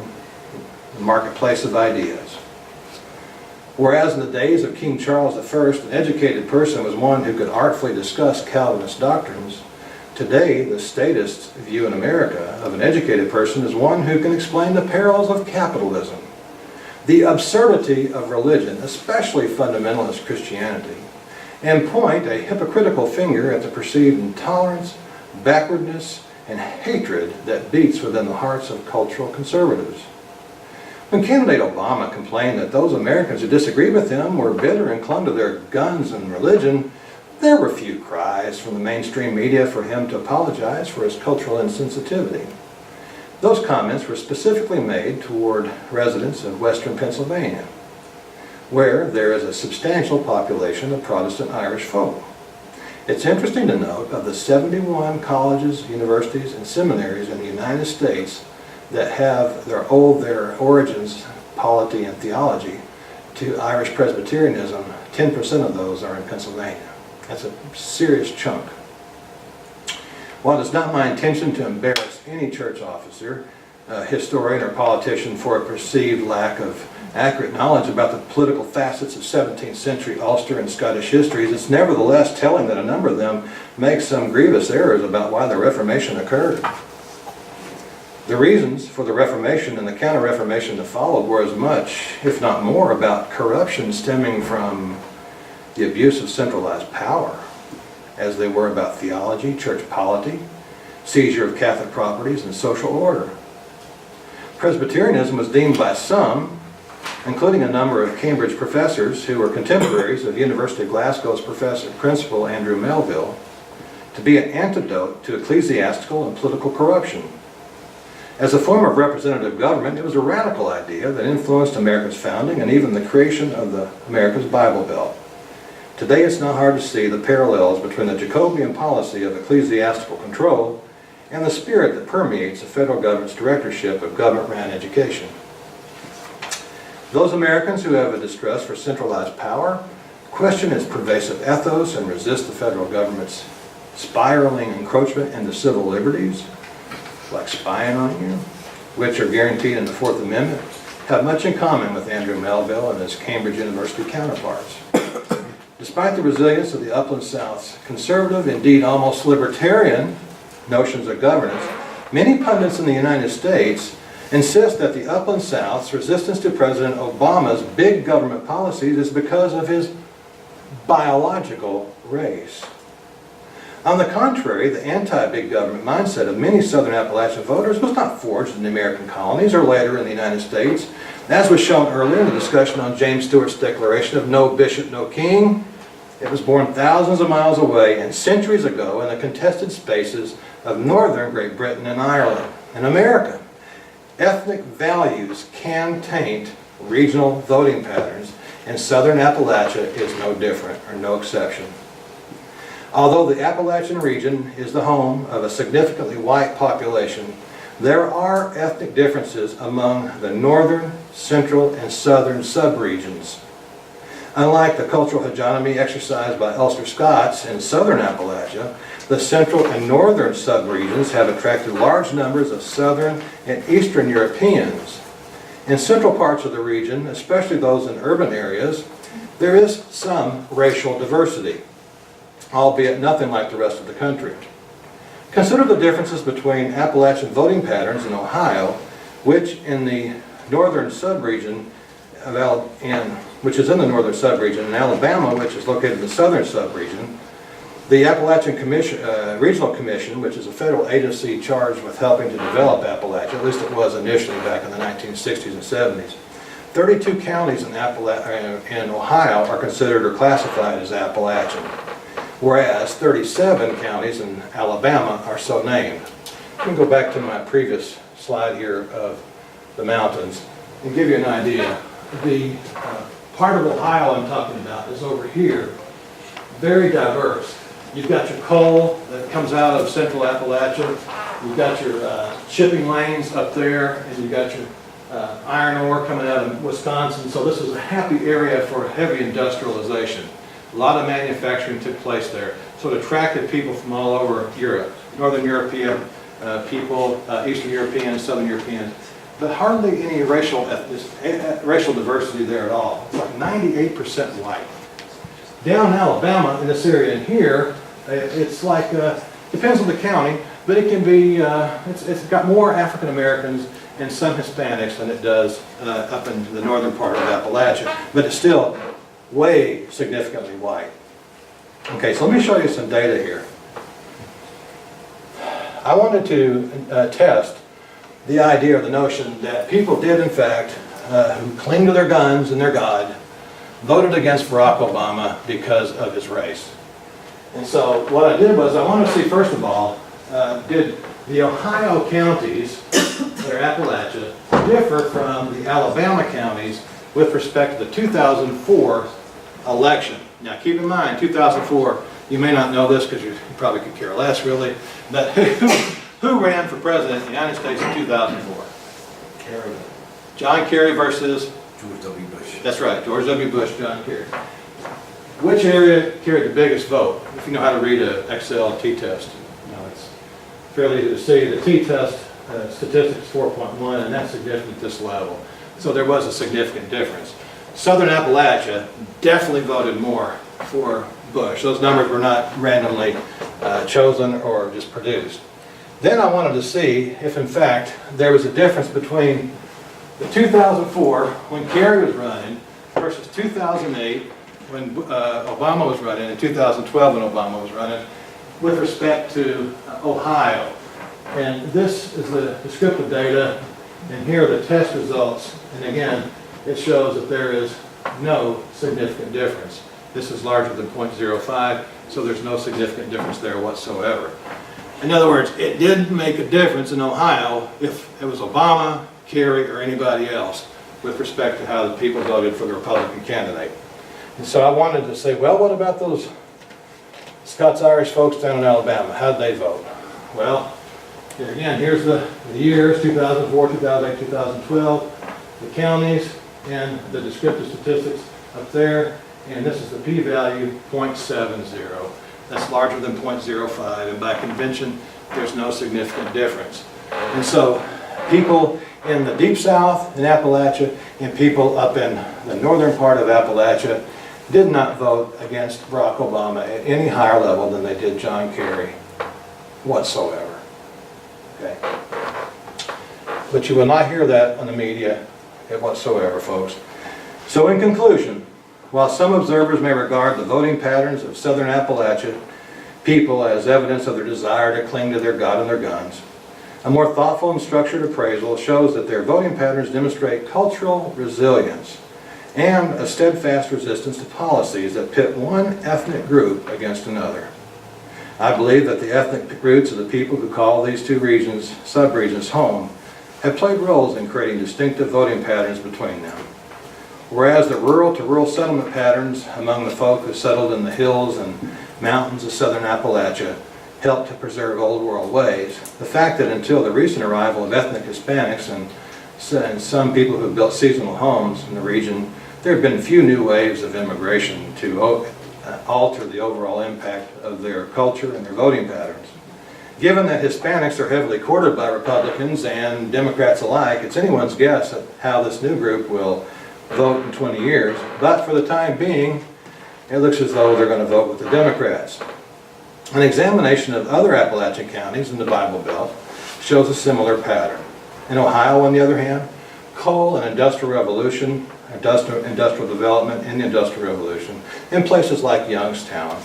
in the marketplace of ideas. Whereas in the days of King Charles I, an educated person was one who could artfully discuss Calvinist doctrines, today the statist view in America of an educated person is one who can explain the perils of capitalism, the absurdity of religion, especially fundamentalist Christianity, and point a hypocritical finger at the perceived intolerance, backwardness, and hatred that beats within the hearts of cultural conservatives. When candidate Obama complained that those Americans who disagreed with him were bitter and clung to their guns and religion, there were few cries from the mainstream media for him to apologize for his cultural insensitivity. Those comments were specifically made toward residents of western Pennsylvania, where there is a substantial population of Protestant Irish folk. It's interesting to note of the 71 colleges, universities, and seminaries in the United States that have their origins, polity, and theology to Irish Presbyterianism, 10% of those are in Pennsylvania. That's a serious chunk. While it's not my intention to embarrass any church officer, historian, or politician for a perceived lack of accurate knowledge about the political facets of 17th century Ulster and Scottish histories, it's nevertheless telling that a number of them make some grievous errors about why the Reformation occurred. The reasons for the Reformation and the Counter-Reformation that followed were as much, if not more, about corruption stemming from the abuse of centralized power, as they were about theology, church polity, seizure of Catholic properties, and social order. Presbyterianism was deemed by some, including a number of Cambridge professors who were contemporaries of University of Glasgow's principal Andrew Melville, to be an antidote to ecclesiastical and political corruption. As a form of representative government, it was a radical idea that influenced America's founding and even the creation of America's Bible Belt. Today it's not hard to see the parallels between the Jacobean policy of ecclesiastical control and the spirit that permeates the federal government's directorship of government-run education. Those Americans who have a distrust for centralized power question its pervasive ethos and resist the federal government's spiraling encroachment into civil liberties, like spying on you, which are guaranteed in the Fourth Amendment, have much in common with Andrew Melville and his Cambridge University counterparts. Despite the resilience of the Upland South's conservative, indeed almost libertarian notions of governance, many pundits in the United States insist that the Upland South's resistance to President Obama's big government policies is because of his biological race. On the contrary, the anti-big government mindset of many Southern Appalachian voters was not forged in the American colonies or later in the United States. As was shown earlier in the discussion on James Stewart's declaration of no bishop, no king, it was born thousands of miles away and centuries ago in the contested spaces of northern Great Britain and Ireland and America. Ethnic values can taint regional voting patterns, and Southern Appalachia is no different or no exception. Although the Appalachian region is the home of a significantly white population, there are ethnic differences among the northern, central, and southern subregions. Unlike the cultural hegemony exercised by Ulster Scots in southern Appalachia, the central and northern subregions have attracted large numbers of southern and eastern Europeans. In central parts of the region, especially those in urban areas, there is some racial diversity, albeit nothing like the rest of the country. Consider the differences between Appalachian voting patterns in Ohio, which in the northern subregion which is in the northern subregion, and Alabama, which is located in the southern subregion. The Appalachian Regional Commission, which is a federal agency charged with helping to develop Appalachia, at least it was initially back in the 1960s and 70s. 32 counties in Ohio are considered or classified as Appalachian, whereas 37 counties in Alabama are so named. Let me go back to my previous slide here of the mountains and give you an idea. The part of Ohio I'm talking about is over here, very diverse. You've got your coal that comes out of central Appalachia, you've got your shipping lanes up there, and you've got your iron ore coming out of Wisconsin. So this is a happy area for heavy industrialization. A lot of manufacturing took place there. So it attracted people from all over Europe, Northern European people, Eastern Europeans, Southern Europeans. But hardly any racial diversity there at all. It's like 98% white. Down in Alabama, in this area in here, it's like, depends on the county, but it can be, it's got more African Americans and some Hispanics than it does up in the northern part of Appalachia. But it's still way significantly white. Okay, so let me show you some data here. I wanted to test the idea or the notion that people did, in fact, who cling to their guns and their God, voted against Barack Obama because of his race. And so what I did was I wanted to see, first of all, did the Ohio counties, that are Appalachia, differ from the Alabama counties with respect to the 2004 election. Now keep in mind, 2004, you may not know this because you probably could care less really, but who ran for president of the United States in 2004? Kerry. John Kerry versus? George W. Bush. That's right, George W. Bush, John Kerry. Which area carried the biggest vote? If you know how to read an Excel t-test. It's fairly easy to see. The t-test statistics 4.1, and that's significant at this level. So there was a significant difference. Southern Appalachia definitely voted more for Bush. Those numbers were not randomly chosen or just produced. Then I wanted to see if, in fact, there was a difference between the 2004, when Kerry was running, versus 2008, when Obama was running, and 2012 when Obama was running, with respect to Ohio. And this is the descriptive data, and here are the test results. And again, it shows that there is no significant difference. This is larger than 0.05, so there's no significant difference there whatsoever. In other words, it didn't make a difference in Ohio if it was Obama, Kerry, or anybody else with respect to how the people voted for the Republican candidate. And so I wanted to say, well, what about those Scots-Irish folks down in Alabama? How did they vote? Well, here again, here's the years, 2004, 2008, 2012, the counties, and the descriptive statistics up there. And this is the p-value, 0.70. That's larger than 0.05, and by convention, there's no significant difference. And so people in the Deep South in Appalachia and people up in the northern part of Appalachia did not vote against Barack Obama at any higher level than they did John Kerry whatsoever. Okay. But you will not hear that on the media whatsoever, folks. So in conclusion, While some observers may regard the voting patterns of southern Appalachia people as evidence of their desire to cling to their God and their guns, a more thoughtful and structured appraisal shows that their voting patterns demonstrate cultural resilience and a steadfast resistance to policies that pit one ethnic group against another. I believe that the ethnic roots of the people who call these two regions, sub-regions, home, have played roles in creating distinctive voting patterns between them. Whereas the rural-to-rural settlement patterns among the folk who settled in the hills and mountains of southern Appalachia helped to preserve old world ways, the fact that until the recent arrival of ethnic Hispanics and some people who built seasonal homes in the region, there have been few new waves of immigration to alter the overall impact of their culture and their voting patterns. Given that Hispanics are heavily courted by Republicans and Democrats alike, it's anyone's guess at how this new group will vote in 20 years, but for the time being, it looks as though they're going to vote with the Democrats. An examination of other Appalachian counties in the Bible Belt shows a similar pattern. In Ohio, on the other hand, coal and industrial development in the Industrial Revolution, in places like Youngstown,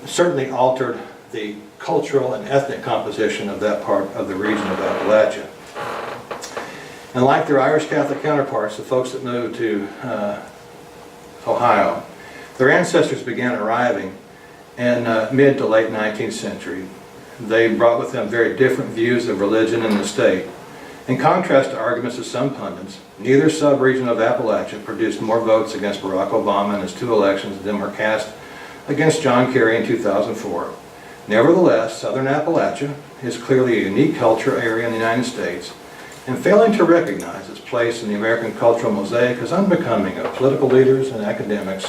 certainly altered the cultural and ethnic composition of that part of the region of Appalachia. And like their Irish Catholic counterparts, the folks that moved to Ohio, their ancestors began arriving in mid to late 19th century. They brought with them very different views of religion in the state. In contrast to arguments of some pundits, neither sub-region of Appalachia produced more votes against Barack Obama in his 2 elections than were cast against John Kerry in 2004. Nevertheless, southern Appalachia is clearly a unique culture area in the United States, and failing to recognize its place in the American cultural mosaic is unbecoming of political leaders and academics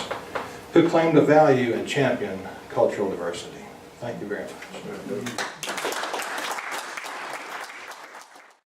who claim to value and champion cultural diversity. Thank you very much.